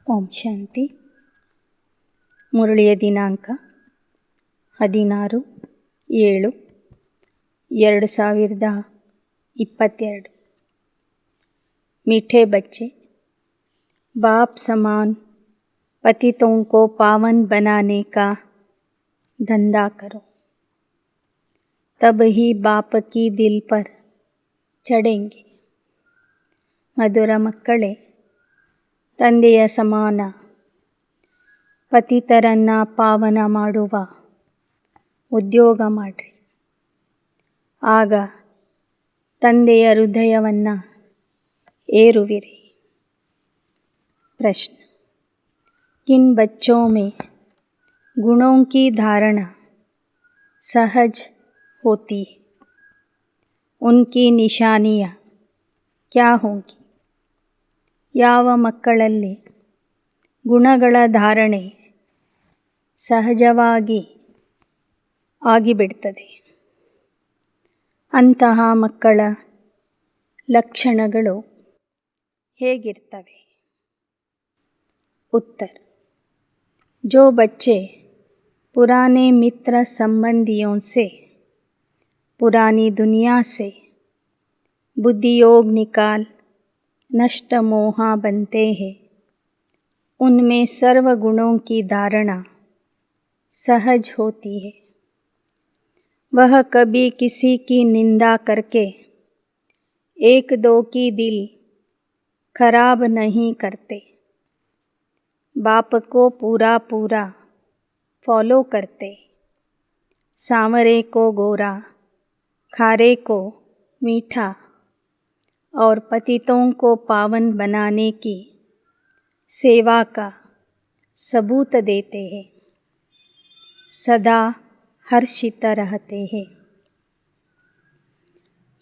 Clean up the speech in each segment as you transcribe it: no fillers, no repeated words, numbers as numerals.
ಓಂ ಶಾಂತಿ. ಮುರಳಿಯ ದಿನಾಂಕ 16/7/2022. मीठे बच्चे, बाप समान पतितों को पावन बनाने का धंधा करो, तब ही बाप की दिल पर चढ़ेंगे. ಮಧುರ ಮಕ್ಕಳೇ, ತಂದೆಯ ಸಮಾನ ಪತಿತರನ್ನು ಪಾವನ ಮಾಡುವ ಉದ್ಯೋಗ ಮಾಡಿರಿ. ಆಗ ತಂದೆಯ ಹೃದಯವನ್ನು ಏರುವಿರಿ. प्रश्न: किन बच्चों में गुणों की धारणा सहज होती है? उनकी निशानियाँ क्या होंगी? ಯಾವ ಮಕ್ಕಳಲ್ಲಿ ಗುಣಗಳ ಧಾರಣೆ ಸಹಜವಾಗಿ ಆಗಿಬಿಡ್ತದೆ, ಅಂತಹ ಮಕ್ಕಳ ಲಕ್ಷಣಗಳು ಹೇಗಿರ್ತವೆ? उत्तर: जो बच्चे पुराने मित्र संबंधियों से, पुरानी दुनिया से बुद्धियोग निकाल नष्ट मोहा बनते हैं, उनमें सर्व गुणों की धारणा सहज होती है. वह कभी किसी की निंदा करके एक दो की दिल खराब नहीं करते. बाप को पूरा पूरा फॉलो करते. सांवरे को गोरा, खारे को मीठा और पतितों को पावन बनाने की सेवा का सबूत देते हैं. सदा हर्षित रहते हैं.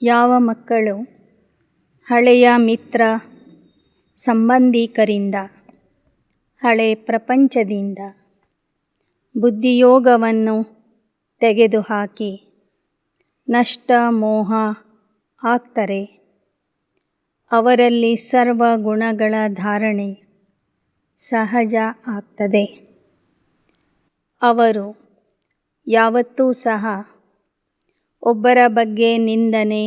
ಯಾವ ಮಕ್ಕಳು ಹಳೆಯ ಮಿತ್ರ ಸಂಬಂಧಿಕರಿಂದ, ಹಳೆ ಪ್ರಪಂಚದಿಂದ ಬುದ್ಧಿಯೋಗವನ್ನು ತೆಗೆದುಹಾಕಿ ನಷ್ಟ ಮೋಹ ಆಗ್ತಾರೆ, ಅವರಲ್ಲಿ ಸರ್ವ ಗುಣಗಳ ಧಾರಣೆ ಸಹಜ ಆಗ್ತದೆ. ಅವರು ಯಾವತ್ತೂ ಸಹ ಒಬ್ಬರ ಬಗ್ಗೆ ನಿಂದನೆ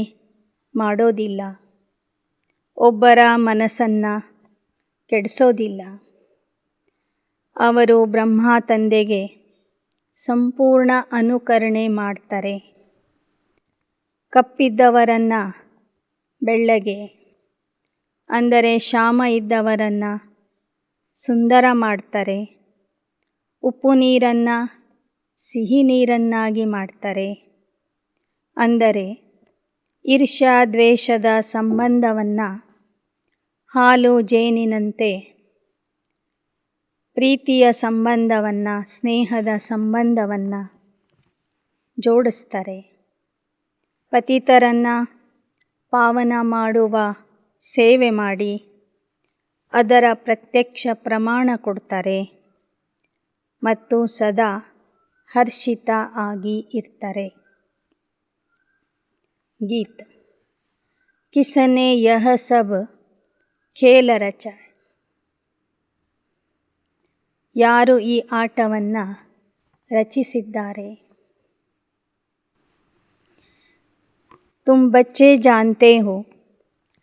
ಮಾಡೋದಿಲ್ಲ, ಒಬ್ಬರ ಮನಸ್ಸನ್ನು ಕೆಡಿಸೋದಿಲ್ಲ. ಅವರು ಬ್ರಹ್ಮ ತಂದೆಗೆ ಸಂಪೂರ್ಣ ಅನುಕರಣೆ ಮಾಡ್ತಾರೆ. ಕಪ್ಪಿದ್ದವರನ್ನು ಬೆಳ್ಳಗೆ, ಅಂದರೆ ಶ್ಯಾಮ ಇದ್ದವರನ್ನು ಸುಂದರ ಮಾಡ್ತಾರೆ. ಉಪ್ಪು ನೀರನ್ನು ಸಿಹಿ ನೀರನ್ನಾಗಿ ಮಾಡ್ತಾರೆ. ಅಂದರೆ ಈರ್ಷ್ಯಾ ದ್ವೇಷದ ಸಂಬಂಧವನ್ನು ಹಾಲು ಜೇನಿನಂತೆ, ಪ್ರೀತಿಯ ಸಂಬಂಧವನ್ನು, ಸ್ನೇಹದ ಸಂಬಂಧವನ್ನು ಜೋಡಿಸ್ತಾರೆ. ಪತಿತರನ್ನು ಪಾವನ ಮಾಡುವ ಸೇವೆ ಮಾಡಿ ಅದರ ಪ್ರತ್ಯಕ್ಷ ಪ್ರಮಾಣ ಕೊಡ್ತಾರೆ ಮತ್ತು ಸದಾ ಹರ್ಷಿತ ಆಗಿ ಇರ್ತಾರೆ. ಗೀತ್: ಕಿಸನೆ ಯಹ ಸಬ್ ಖೇಲ ರಚಾ? ಯಾರು ಈ ಆಟವನ್ನು ರಚಿಸಿದ್ದಾರೆ? तुम बच्चे जानते हो,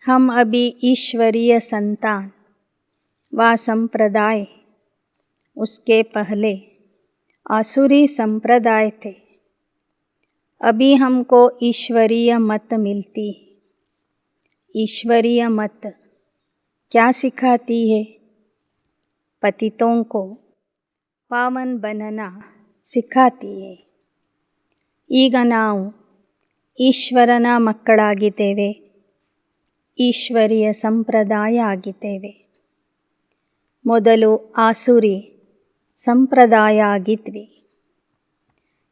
हम अभी ईश्वरीय संतान व संप्रदाय, उसके पहले आसुरी संप्रदाय थे. अभी हमको ईश्वरीय मत मिलती है. ईश्वरीय मत क्या सिखाती है? पतितों को पावन बनना सिखाती है. ಈಗ ನಾವು ಈಶ್ವರನ ಮಕ್ಕಳಾಗಿದ್ದೇವೆ, ಈಶ್ವರೀಯ ಸಂಪ್ರದಾಯ ಆಗಿದ್ದೇವೆ. ಮೊದಲು ಆಸುರಿ ಸಂಪ್ರದಾಯ ಆಗಿದ್ವಿ.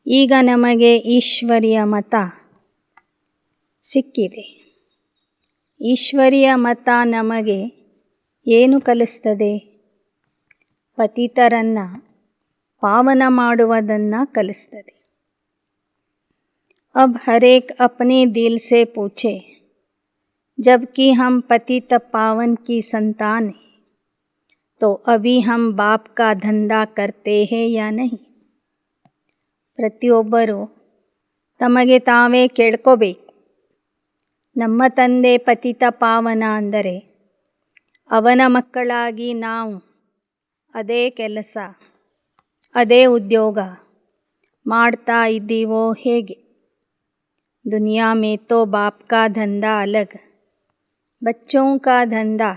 ಈಗ ನಮಗೆ ಈಶ್ವರೀಯ ಮತ ಸಿಕ್ಕಿದೆ. ಈಶ್ವರೀಯ ಮತ ನಮಗೆ ಏನು ಕಲಿಸ್ತದೆ? ಪತಿತರನ್ನು ಪಾವನ ಮಾಡುವುದನ್ನು ಕಲಿಸ್ತದೆ. अब हर एक अपने दिल से पूछे, जबकि हम पतित पावन की संतान हैं, तो अभी हम बाप का धंधा करते हैं या नहीं? ಪ್ರತಿಯೊಬ್ಬರು ತಮಗೆ ತಾವೇ ಕೇಳ್ಕೋಬೇಕು. ನಮ್ಮ ತಂದೆ ಪತಿತ ಪಾವನ ಅಂದರೆ ಅವನ ಮಕ್ಕಳಾಗಿ ನಾವು ಅದೇ ಕೆಲಸ ಅದೇ ಉದ್ಯೋಗ ಮಾಡ್ತಾ ಇದ್ದೀವೋ ಹೇಗೆ? दुनिया में तो बाप का धंधा अलग, बच्चों का धंधा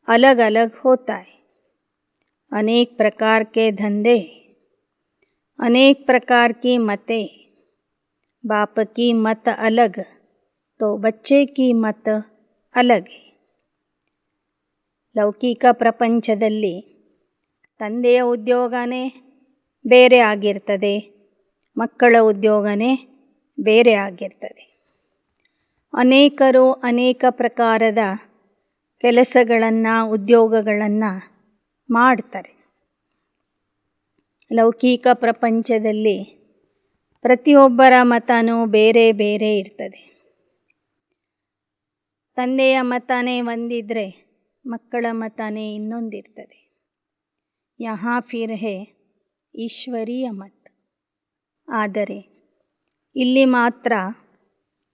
अलग अलग होता है. अनेक प्रकार के धंधे, अनेक प्रकार की मतें. बाप की मत अलग तो बच्चे की मत अलग है. ಲೌಕಿಕ ಪ್ರಪಂಚದಲ್ಲಿ ತಂದೆಯ ಉದ್ಯೋಗನೇ ಬೇರೆ ಆಗಿರ್ತದೆ, ಮಕ್ಕಳ ಉದ್ಯೋಗನೇ ಬೇರೆ ಆಗಿರ್ತದೆ. ಅನೇಕರು ಅನೇಕ ಪ್ರಕಾರದ ಕೆಲಸಗಳನ್ನು ಉದ್ಯೋಗಗಳನ್ನು ಮಾಡ್ತಾರೆ. ಲೌಕಿಕ ಪ್ರಪಂಚದಲ್ಲಿ ಪ್ರತಿಯೊಬ್ಬರ ಮತನೂ ಬೇರೆ ಬೇರೆ ಇರ್ತದೆ. ತಂದೆಯ ಮತನೇ ಒಂದಿದ್ರೆ ಮಕ್ಕಳ ಮತನೇ ಇನ್ನೊಂದಿರ್ತದೆ. ಯಹಾ ಫಿರ್ ಹೇ ಈಶ್ವರೀಯ ಮತ್. ಆದರೆ ಇಲ್ಲಿ ಮಾತ್ರ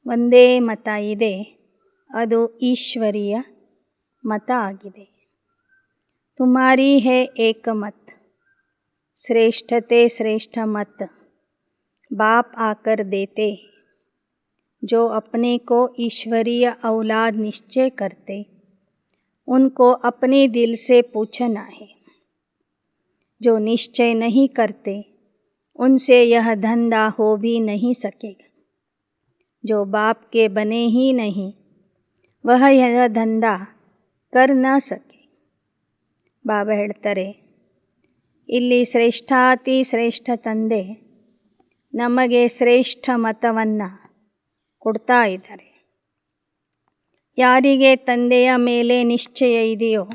ಒಂದೇ ಮತ ಇದೆ, ಅದು ಈಶ್ವರೀಯ ಮತ ಆಗಿದೆ. ತುಮಾರಿ ಹೇ ಏಕ ಮತ್, ಶ್ರೇಷ್ಠತೆ ಶ್ರೇಷ್ಠ ಮತ್ बाप आकर देते. जो अपने को ईश्वरीय औलाद निश्चय करते, उनको अपने दिल से पूछना है. जो निश्चय नहीं करते, उनसे यह धंधा हो भी नहीं सकेगा. जो बाप के बने ही नहीं, वह यह धंधा कर न सके. ಬಾಬಾ ಹೇಳ್ತಾರೆ, ಇಲ್ಲಿ ಶ್ರೇಷ್ಠಾತಿ ಶ್ರೇಷ್ಠ ತಂದೆ ನಮಗೆ ಶ್ರೇಷ್ಠ ಮತವನ್ನು ಕೊಡ್ತಾ ಇದ್ದಾರೆ. ಯಾರಿಗೆ ತಂದೆಯ ಮೇಲೆ ನಿಶ್ಚಯ ಇದೆಯೋ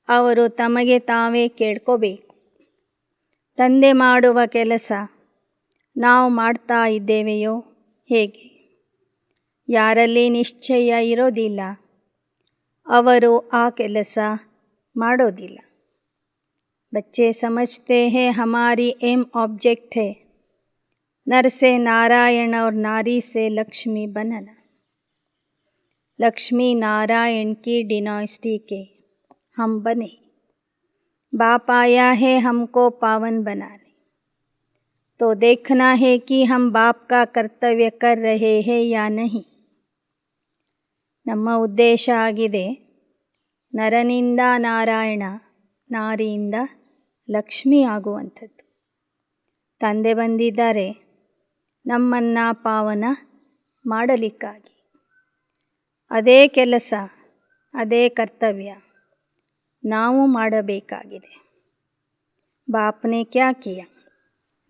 ಅವರು ತಮಗೆ ತಾವೇ ಕೇಳ್ಕೋಬೇಕು, ತಂದೆ ಮಾಡುವ ಕೆಲಸ ನಾವು ಮಾಡ್ತಾ ಇದ್ದೇವೆಯೋ ಹೇಗೆ? ಯಾರಲ್ಲಿ ನಿಶ್ಚಯ ಇರೋದಿಲ್ಲ ಅವರು ಆ ಕೆಲಸ ಮಾಡೋದಿಲ್ಲ. बच्चे समझते हैं हमारी एम ऑब्जेक्ट है नर से नारायण और नारी से लक्ष्मी बनना. लक्ष्मी नारायण की डिनास्टी के हम बने. बाप आया है हमको पावन बनाने. तो देखना है कि हम बाप का कर्तव्य कर रहे हैं या नहीं. ನಮ್ಮ ಉದ್ದೇಶ ಆಗಿದೆ ನರನಿಂದ ನಾರಾಯಣ, ನಾರಿಯಿಂದ ಲಕ್ಷ್ಮಿ ಆಗುವಂಥದ್ದು. ತಂದೆ ಬಂದಿದ್ದಾರೆ ನಮ್ಮನ್ನು ಪಾವನ ಮಾಡಲಿಕ್ಕಾಗಿ. ಅದೇ ಕೆಲಸ ಅದೇ ಕರ್ತವ್ಯ ನಾವು ಮಾಡಬೇಕಾಗಿದೆ. ಬಾಪ್ನೆ ಕ್ಯಾ ಕಿಯಾ?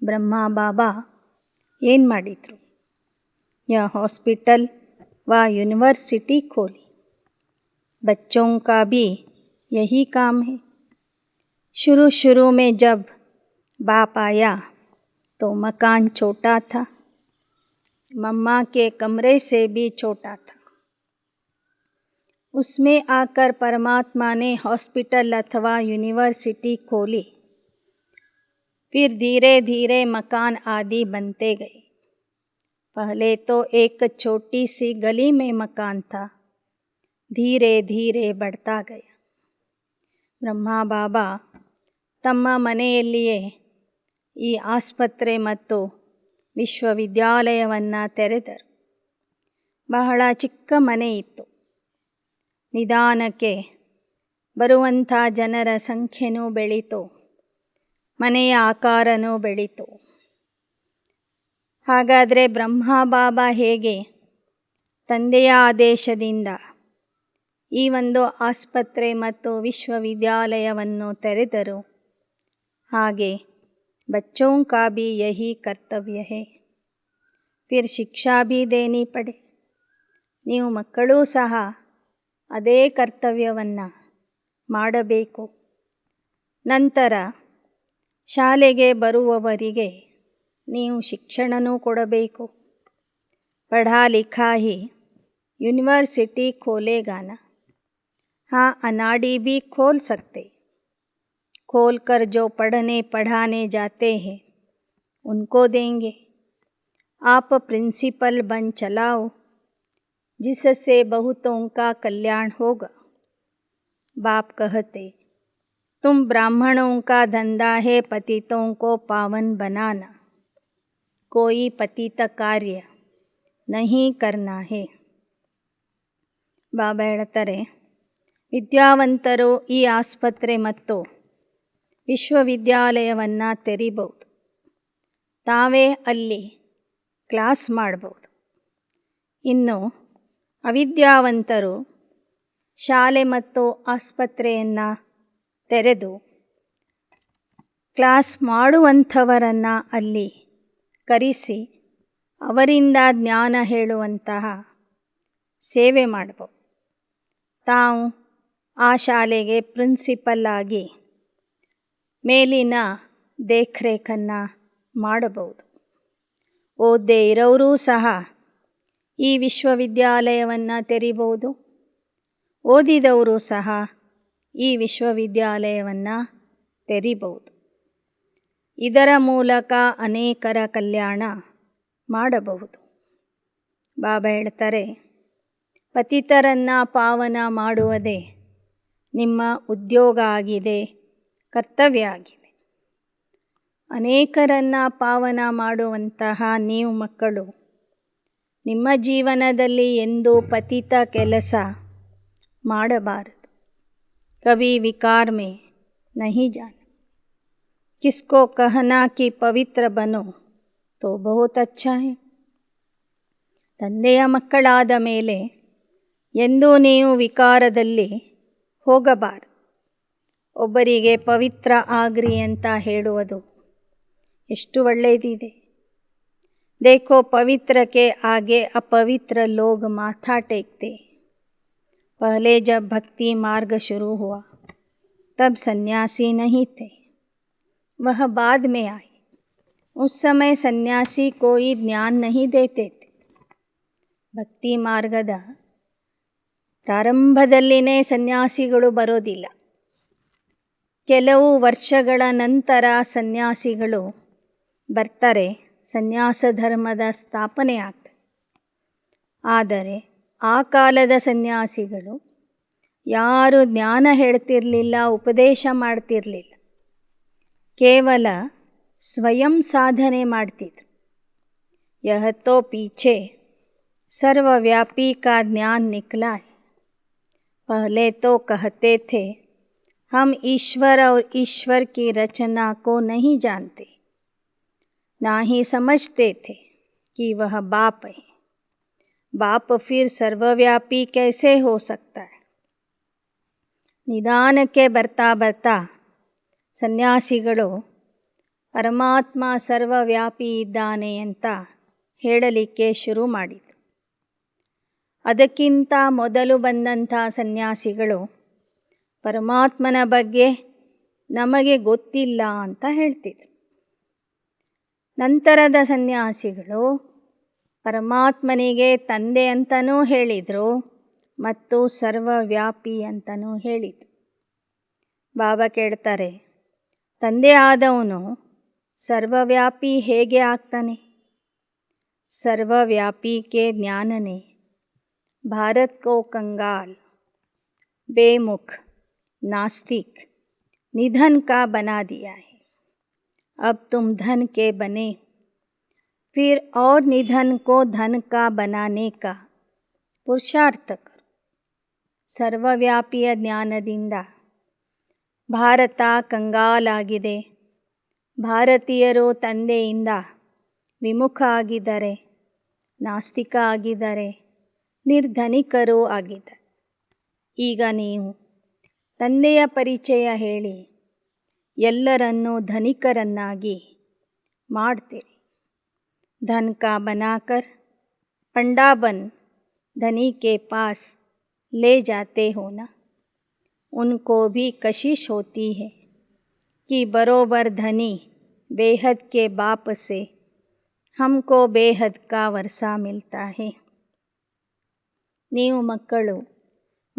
ಬ್ರಹ್ಮ ಬಾಬಾ ಏನು ಮಾಡಿದರು? ಯಾ हॉस्पिटल व यूनिवर्सिटी खोली. बच्चों का भी यही काम है. शुरू शुरू में जब बाप आया तो मकान छोटा था, मम्मा के कमरे से भी छोटा था. उसमें आकर परमात्मा ने हॉस्पिटल अथवा यूनिवर्सिटी खोली. फिर धीरे धीरे मकान आदि बनते गए. पहले तो एक छोटी सी गली में मकान था, धीरे धीरे बढ़ता गया. ಬ್ರಹ್ಮ ಬಾಬಾ ತಮ್ಮ ಮನೆಯಲ್ಲಿಯೇ ಈ ಆಸ್ಪತ್ರೆ ಮತ್ತು ವಿಶ್ವವಿದ್ಯಾಲಯವನ್ನು ತೆರೆದರು. ಬಹಳ ಚಿಕ್ಕ ಮನೆ ಇತ್ತು. ನಿಧಾನಕ್ಕೆ ಬರುವಂಥ ಜನರ ಸಂಖ್ಯೆನೂ ಬೆಳೀತು, ಮನೆಯ ಆಕಾರನೂ ಬೆಳೀತು. ಹಾಗಾದರೆ ಬ್ರಹ್ಮ ಬಾಬಾ ಹೇಗೆ ತಂದೆಯ ಆದೇಶದಿಂದ ಈ ಒಂದು ಆಸ್ಪತ್ರೆ ಮತ್ತು ವಿಶ್ವವಿದ್ಯಾಲಯವನ್ನು ತೆರೆದರು, ಹಾಗೆ बच्चों का भी यही कर्तव्य है. फिर ಶಿಕ್ಷಾ भी देनी पड़े. ನೀವು ಮಕ್ಕಳೂ ಸಹ ಅದೇ ಕರ್ತವ್ಯವನ್ನು ಮಾಡಬೇಕು. ನಂತರ ಶಾಲೆಗೆ ಬರುವವರಿಗೆ ನೀವು ಶಿಕ್ಷಣನೂ ಕೊಡಬೇಕು. ಪಢಾ ಲಿಖಾ ಹಿ ಯೂನಿವರ್ಸಿಟಿ ಖೋಲೆಗಾನ. हाँ, अनाड़ी भी खोल सकते। खोल कर जो पढ़ने पढ़ाने जाते हैं उनको देंगे। आप प्रिंसिपल बन चलाओ, जिससे बहुतों का कल्याण होगा। बाप कहते, तुम ब्राह्मणों का धंधा है पतितों को पावन बनाना, कोई पतित कार्य नहीं करना है. ಬಾಬಾ ಹೇಳ್ತಾರೆ, ವಿದ್ಯಾವಂತರು ಈ ಆಸ್ಪತ್ರೆ ಮತ್ತು ವಿಶ್ವವಿದ್ಯಾಲಯವನ್ನು ತೆರಿಬಹುದು. ತಾವೇ ಅಲ್ಲಿ ಕ್ಲಾಸ್ ಮಾಡಬಹುದು. ಇನ್ನು ಅವಿದ್ಯಾವಂತರು ಶಾಲೆ ಮತ್ತು ಆಸ್ಪತ್ರೆಯನ್ನು ತೆರೆದು ಕ್ಲಾಸ್ ಮಾಡುವಂಥವರನ್ನು ಅಲ್ಲಿ ಕರೆಸಿ ಅವರಿಂದ ಜ್ಞಾನ ಹೇಳುವಂತಹ ಸೇವೆ ಮಾಡಬಹುದು. ತಾವು ಆ ಶಾಲೆಗೆ ಪ್ರಿನ್ಸಿಪಲ್ ಆಗಿ ಮೇಲಿನ ದೇಖರೇಖನ್ನು ಮಾಡಬಹುದು. ಓದದೇ ಇರೋರೂ ಸಹ ಈ ವಿಶ್ವವಿದ್ಯಾಲಯವನ್ನು ತೆರಿಬಹುದು. ಓದಿದವರು ಸಹ ಈ ವಿಶ್ವವಿದ್ಯಾಲಯವನ್ನು ತೆರಿಬಹುದು. ಇದರ ಮೂಲಕ ಅನೇಕರ ಕಲ್ಯಾಣ ಮಾಡಬಹುದು. ಬಾಬಾ ಹೇಳ್ತಾರೆ, ಪತಿತರನ್ನು ಪಾವನ ಮಾಡುವುದೇ ನಿಮ್ಮ ಉದ್ಯೋಗ ಆಗಿದೆ, ಕರ್ತವ್ಯ ಆಗಿದೆ. ಅನೇಕರನ್ನು ಪಾವನ ಮಾಡುವಂತಹ ನೀವು ಮಕ್ಕಳು ನಿಮ್ಮ ಜೀವನದಲ್ಲಿ ಎಂದೂ ಪತಿತ ಕೆಲಸ ಮಾಡಬಾರದು. ಕಭಿ ವಿಕಾರ ಮೇ ನಹೀ ಜಾನ. ಕಿಸ್ಕೋ ಕಹನಾ ಕಿ ಪವಿತ್ರ ಬನೋ ತೋ ಬಹುತ್ ಅಚ್ಚಾ ಹೈ. ತಂದೆಯ ಮಕ್ಕಳಾದ ಮೇಲೆ ಎಂದೂ ನೀವು ವಿಕಾರದಲ್ಲಿ ಹೋಗಬಾರದು. ಒಬ್ಬರಿಗೆ ಪವಿತ್ರ ಆಗ್ರಿ ಅಂತ ಹೇಳುವುದು ಎಷ್ಟು ಒಳ್ಳೆಯದಿದೆ. देखो पवित्र के आगे अपवित्र लोग माथा टेकते. पहले जब भक्ति मार्ग शुरू हुआ तब सन्यासी नहीं थे, वह बाद में आए. उस समय सन्यासी कोई ज्ञान नहीं देते थे. ಭಕ್ತಿ ಮಾರ್ಗದ ಪ್ರಾರಂಭದಲ್ಲಿನೇ ಸನ್ಯಾಸಿಗಳು ಬರೋದಿಲ್ಲ. ಕೆಲವು ವರ್ಷಗಳ ನಂತರ ಸನ್ಯಾಸಿಗಳು ಬರ್ತಾರೆ, ಸನ್ಯಾಸ ಧರ್ಮದ ಸ್ಥಾಪನೆ ಆಗ್ತದೆ. ಆದರೆ ಆ ಕಾಲದ ಸನ್ಯಾಸಿಗಳು ಯಾರು ಜ್ಞಾನ ಹೇಳ್ತಿರಲಿಲ್ಲ, ಉಪದೇಶ ಮಾಡ್ತಿರಲಿಲ್ಲ. ಕೇವಲ ಸ್ವಯಂ ಸಾಧನೆ ಮಾಡ್ತಿದ್ರು. ಯಹ ತೋ ಪೀಛೆ सर्वव्यापी का ज्ञान निकला है. पहले तो कहते थे हम ईश्वर और ईश्वर की रचना को नहीं जानते, ना ही समझते थे कि वह बाप है. बाप फिर सर्वव्यापी कैसे हो सकता है. ನಿಧಾನಕ್ಕೆ ಬರ್ತಾ ಬರ್ತಾ ಸನ್ಯಾಸಿಗಳು ಪರಮಾತ್ಮ ಸರ್ವವ್ಯಾಪಿ ಇದ್ದಾನೆ ಅಂತ ಹೇಳಲಿಕ್ಕೆ ಶುರು ಮಾಡಿದರು. ಅದಕ್ಕಿಂತ ಮೊದಲು ಬಂದಂಥ ಸನ್ಯಾಸಿಗಳು ಪರಮಾತ್ಮನ ಬಗ್ಗೆ ನಮಗೆ ಗೊತ್ತಿಲ್ಲ ಅಂತ ಹೇಳ್ತಿದ್ರು. ನಂತರದ ಸನ್ಯಾಸಿಗಳು ಪರಮಾತ್ಮನಿಗೆ ತಂದೆ ಅಂತಲೂ ಹೇಳಿದರು ಮತ್ತು ಸರ್ವವ್ಯಾಪಿ ಅಂತಲೂ ಹೇಳಿದರು. ಬಾಬಾ ಕೇಳ್ತಾರೆ, ತಂದೆ ಆದವನು ಸರ್ವವ್ಯಾಪಿ ಹೇಗೆ ಆಗ್ತಾನೆ. सर्वव्यापी के ज्ञान ने भारत को कंगाल, बेमुख, नास्तिक, निधन का बना दिया है. अब तुम धन के बने, फिर और निधन को धन का बनाने का पुरुषार्थ करो. ಸರ್ವವ್ಯಾಪಿಯ ಜ್ಞಾನದಿಂದ ಭಾರತ ಕಂಗಾಲಾಗಿದೆ. ಭಾರತೀಯರು ತಂದೆಯಿಂದ ವಿಮುಖ ಆಗಿದ್ದಾರೆ, ನಾಸ್ತಿಕ ಆಗಿದ್ದಾರೆ, ನಿರ್ಧನಿಕರೂ ಆಗಿದ್ದಾರೆ. ಈಗ ನೀವು ತಂದೆಯ ಪರಿಚಯ ಹೇಳಿ ಎಲ್ಲರನ್ನೂ ಧನಿಕರನ್ನಾಗಿ ಮಾಡ್ತೀರಿ. ಧನ್ ಕಾ ಬನಾಕರ್ पंडा बन धनी के पास ले जाते हो ना. उनको भी कशिश होती है कि बरोबर धनी बेहद के बाप से हमको ಬೇಹದ್ ಕಾ ವರ್ಷ ಮಿಲ್ತಾ ಹೇ. ನೀವು ಮಕ್ಕಳು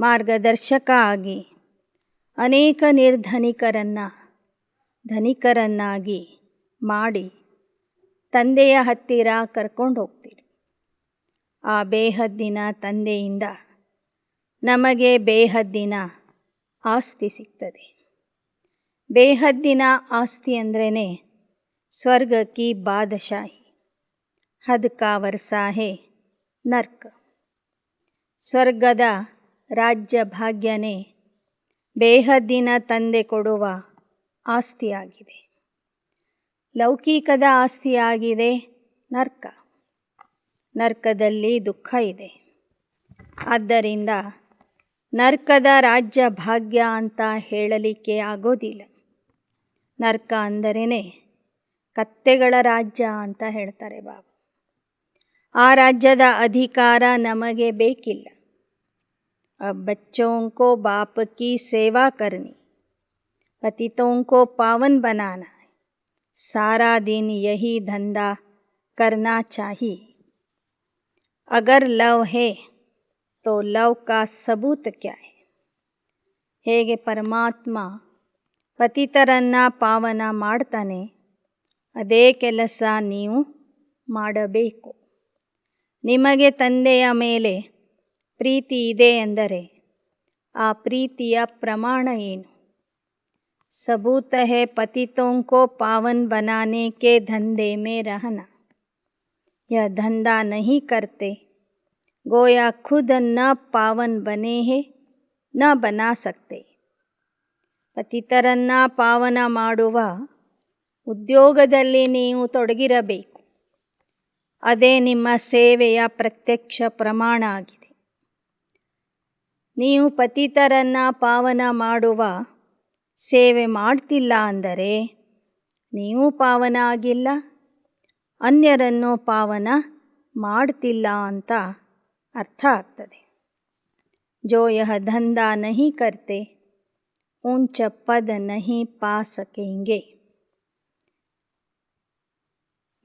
ಮಾರ್ಗದರ್ಶಕ ಆಗಿ ಅನೇಕ ನಿರ್ಧನಿಕರನ್ನು ಧನಿಕರನ್ನಾಗಿ ಮಾಡಿ ತಂದೆಯ ಹತ್ತಿರ ಕರ್ಕೊಂಡು ಹೋಗ್ತೀರಿ. ಆ ಬೇಹದ್ದಿನ ತಂದೆಯಿಂದ ನಮಗೆ ಬೇಹದ್ದಿನ ಆಸ್ತಿ ಸಿಗ್ತದೆ. ಬೇಹದ್ದಿನ ಆಸ್ತಿ ಅಂದ್ರೇ ಸ್ವರ್ಗ ಕಿ ಬಾದಶಾಹಿ, ಹದ್ ಕಾ ವರ್ಸಾ ಹೇ ನರ್ಕ. ಸ್ವರ್ಗದ ರಾಜ್ಯ ಭಾಗ್ಯನೇ ಬೇಹದ್ದಿನ ತಂದೆ ಕೊಡುವ ಆಸ್ತಿಯಾಗಿದೆ. ಲೌಕಿಕದ ಆಸ್ತಿಯಾಗಿದೆ ನರ್ಕ. ನರ್ಕದಲ್ಲಿ ದುಃಖ ಇದೆ. ಆದ್ದರಿಂದ ನರ್ಕದ ರಾಜ್ಯ ಭಾಗ್ಯ ಅಂತ ಹೇಳಲಿಕ್ಕೆ ಆಗೋದಿಲ್ಲ. ನರ್ಕ ಅಂದರೇ ಕತ್ತೆಗಳ ರಾಜ್ಯ ಅಂತ ಹೇಳ್ತಾರೆ ಬಾಬಾ. ಆ ರಾಜ್ಯದ ಅಧಿಕಾರ ನಮಗೆ ಬೇಕಿಲ್ಲ. ಅಬ್ ಬಚ್ಚೋಂ ಕೋ ಬಾಪ್ ಕಿ ಸೇವಾ ಕರ್ನಿ, ಪತಿತೋಂ ಕೋ ಪಾವನ್ ಬನಾನಾ, ಸಾರಾ ದಿನ್ ಯಹಿ ಧಂಧಾ ಕರ್ನಾ ಚಾಹಿಯೆ. ಅಗರ್ ಲವ್ ಹೇ ತೋ ಲವ್ ಕಾ ಸಬೂತ್ ಕ್ಯಾ ಹೈ. ಹೇಗೆ ಪರಮಾತ್ಮ ಪತಿತರನ್ನು ಪಾವನ ಮಾಡ್ತಾನೆ, ಅದೇ ಕೆಲಸ ನೀವು ಮಾಡಬೇಕು. ನಿಮಗೆ ತಂದೆಯ ಮೇಲೆ ಪ್ರೀತಿ ಇದೆ ಎಂದರೆ ಆ ಪ್ರೀತಿಯ ಪ್ರಮಾಣ ಏನು? सबूत है पतितों को पावन बनाने के धंधे में रहना. यह धंधा नहीं करते गोया खुद न पावन बने हैं न बना सकते. ಪತಿತರನ್ನು ಪಾವನ ಮಾಡುವ ಉದ್ಯೋಗದಲ್ಲಿ ನೀವು ತೊಡಗಿರಬೇಕು. ಅದೇ ನಿಮ್ಮ ಸೇವೆಯ ಪ್ರತ್ಯಕ್ಷ ಪ್ರಮಾಣ ಆಗಿದೆ. ನೀವು ಪತಿತರನ್ನು ಪಾವನ ಮಾಡುವ ಸೇವೆ ಮಾಡ್ತಿಲ್ಲ ಅಂದರೆ ನೀವು ಪಾವನ ಆಗಿಲ್ಲ, ಅನ್ಯರನ್ನು ಪಾವನ ಮಾಡ್ತಿಲ್ಲ ಅಂತ ಅರ್ಥ ಆಗ್ತದೆ. ಜೋ ಯಹ ಧಂಧಾ ನಹಿ ಕರ್ತೆ ऊंच पद नहीं पा सकेंगे.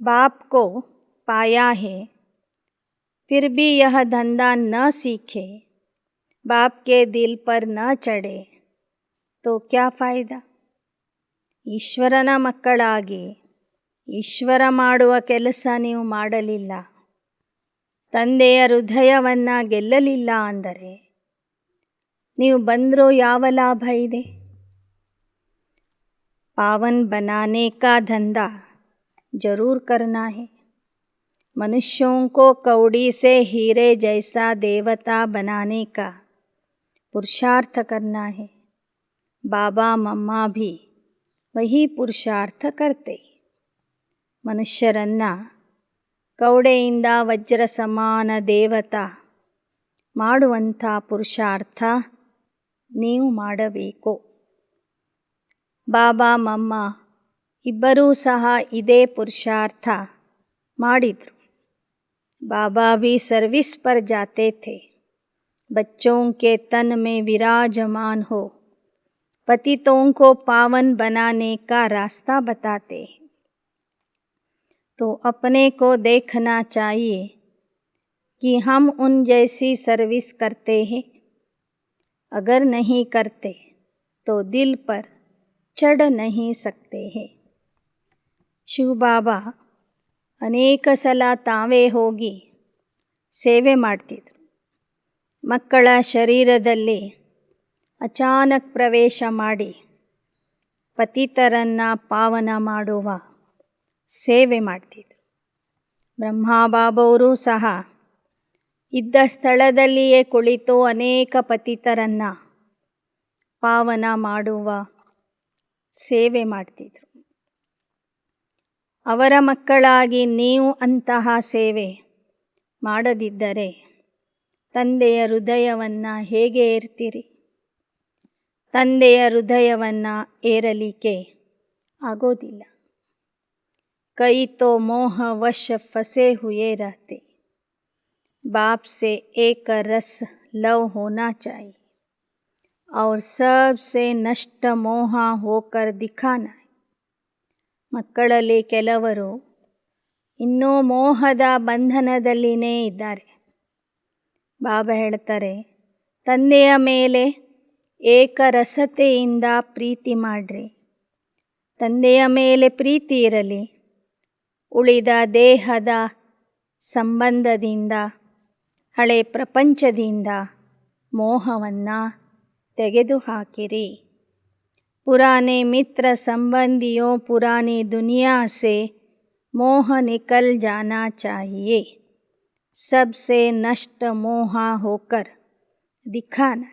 बाप को पाया है फिर भी यह धंधा न सीखे, बाप के दिल पर न चढ़े तो क्या फ़ायदा. ಈಶ್ವರನ ಮಕ್ಕಳಾಗಿ ಈಶ್ವರ ಮಾಡುವ ಕೆಲಸ ನೀವು ಮಾಡಲಿಲ್ಲ, ತಂದೆಯ ಹೃದಯವನ್ನು ಗೆಲ್ಲಲಿಲ್ಲ ಅಂದರೆ ನೀವು ಬಂದರೂ ಯಾವ ಲಾಭ ಇದೆ? पावन बनाने का धंधा जरूर करना है. मनुष्यों को कौड़ी से हीरे जैसा देवता बनाने का पुरुषार्थ करना है. बाबा मम्मा भी वही पुरुषार्थ करते. ಮನುಷ್ಯರನ್ನು ಕೌಡೆಯಿಂದ ವಜ್ರ ಸಮಾನ ದೇವತಾ ಮಾಡುವಂಥ ಪುರುಷಾರ್ಥ ನೀವು ಮಾಡಬೇಕು. ಬಾಬಾ ಮಮ್ಮ ಇಬ್ಬರೂ ಸಹ ಇದೇ ಪುರುಷಾರ್ಥ ಮಾಡಿದರು. बाबा भी सर्विस पर जाते थे. बच्चों के तन में विराजमान हो पतितों को पावन बनाने का रास्ता बताते हैं. तो अपने को देखना चाहिए कि हम उन जैसी सर्विस करते हैं. अगर नहीं करते तो दिल पर चढ़ नहीं सकते हैं. ಶಿವ ಬಾಬಾ ಅನೇಕ ಸಲ ತಾವೇ ಹೋಗಿ ಸೇವೆ ಮಾಡ್ತಿದ್ರು. ಮಕ್ಕಳ ಶರೀರದಲ್ಲಿ ಅಚಾನಕ್ ಪ್ರವೇಶ ಮಾಡಿ ಪತಿತರನ್ನು ಪಾವನ ಮಾಡುವ ಸೇವೆ ಮಾಡ್ತಿದ್ರು. ಬ್ರಹ್ಮಬಾಬವರು ಸಹ ಇದ್ದ ಸ್ಥಳದಲ್ಲಿಯೇ ಕುಳಿತು ಅನೇಕ ಪತಿತರನ್ನು ಪಾವನ ಮಾಡುವ ಸೇವೆ ಮಾಡ್ತಿದ್ರು. ಅವರ ಮಕ್ಕಳಾಗಿ ನೀವು ಅಂತಹ ಸೇವೆ ಮಾಡದಿದ್ದರೆ ತಂದೆಯ ಹೃದಯವನ್ನು ಹೇಗೆ ಏರ್ತೀರಿ? ತಂದೆಯ ಹೃದಯವನ್ನು ಏರಲಿಕ್ಕೆ ಆಗೋದಿಲ್ಲ. ಕೈ ತೋ ಮೋಹ ವಶ ಫಸೆ ಹುಯೇ ರಹತೆ, बाप से एक रस लव होना चाहिए और सबसे नष्ट मोह होकर दिखाना है. ಮಕ್ಕಳಲ್ಲಿ ಕೆಲವರು ಇನ್ನೂ ಮೋಹದ ಬಂಧನದಲ್ಲಿನೇ ಇದ್ದಾರೆ. ಬಾಬಾ ಹೇಳ್ತಾರೆ, ತಂದೆಯ ಮೇಲೆ ಏಕರಸತೆಯಿಂದ ಪ್ರೀತಿ ಮಾಡ್ರಿ. ತಂದೆಯ ಮೇಲೆ ಪ್ರೀತಿ ಇರಲಿ. ಉಳಿದ ದೇಹದ ಸಂಬಂಧದಿಂದ, ಹಳೆ ಪ್ರಪಂಚದಿಂದ ಮೋಹವನ್ನು ತೆಗೆದುಹಾಕಿರಿ. पुराने मित्र संबंधियों पुरानी दुनिया से मोह निकल जाना चाहिए. सबसे नष्ट मोह होकर दिखाना.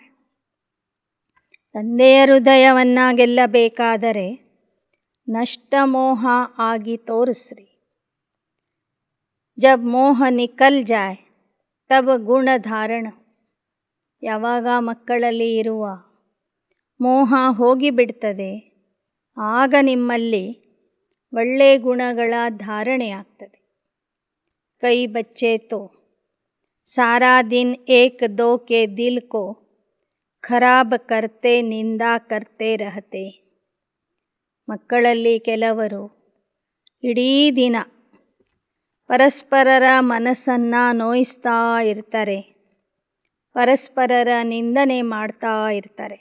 ತಂದೆಯ ಹೃದಯವನ್ನು ಗೆಲ್ಲಬೇಕಾದರೆ ನಷ್ಟ ಮೋಹ ಆಗಿ ತೋರಿಸ್ರಿ. ಜಬ್ ಮೋಹ ನಿಕಲ್ ಜಾಯ್ ತಬ್ ಗುಣ ಧಾರಣ. ಯಾವಾಗ ಮಕ್ಕಳಲ್ಲಿ ಇರುವ ಮೋಹ ಹೋಗಿಬಿಡ್ತದೆ, ಆಗ ನಿಮ್ಮಲ್ಲಿ ಒಳ್ಳೆ ಗುಣಗಳ ಧಾರಣೆ ಆಗ್ತದೆ. ಕೈ ಬಚ್ಚೆ ತೋ ಸಾರಾ ದಿನ್ ಏಕ್ ದೋ ಕೆ ದಿಲ್ ಕೋ ಖರಾಬ್ ಕರ್ತೆ ನಿಂದಾ ಕರ್ತೆ ರಹತೆ. ಮಕ್ಕಳಲ್ಲಿ ಕೆಲವರು ಇಡೀ ದಿನ ಪರಸ್ಪರರ ಮನಸ್ಸನ್ನು ನೋಯಿಸ್ತಾ ಇರ್ತಾರೆ, ಪರಸ್ಪರರ ನಿಂದನೆ ಮಾಡ್ತಾ ಇರ್ತಾರೆ.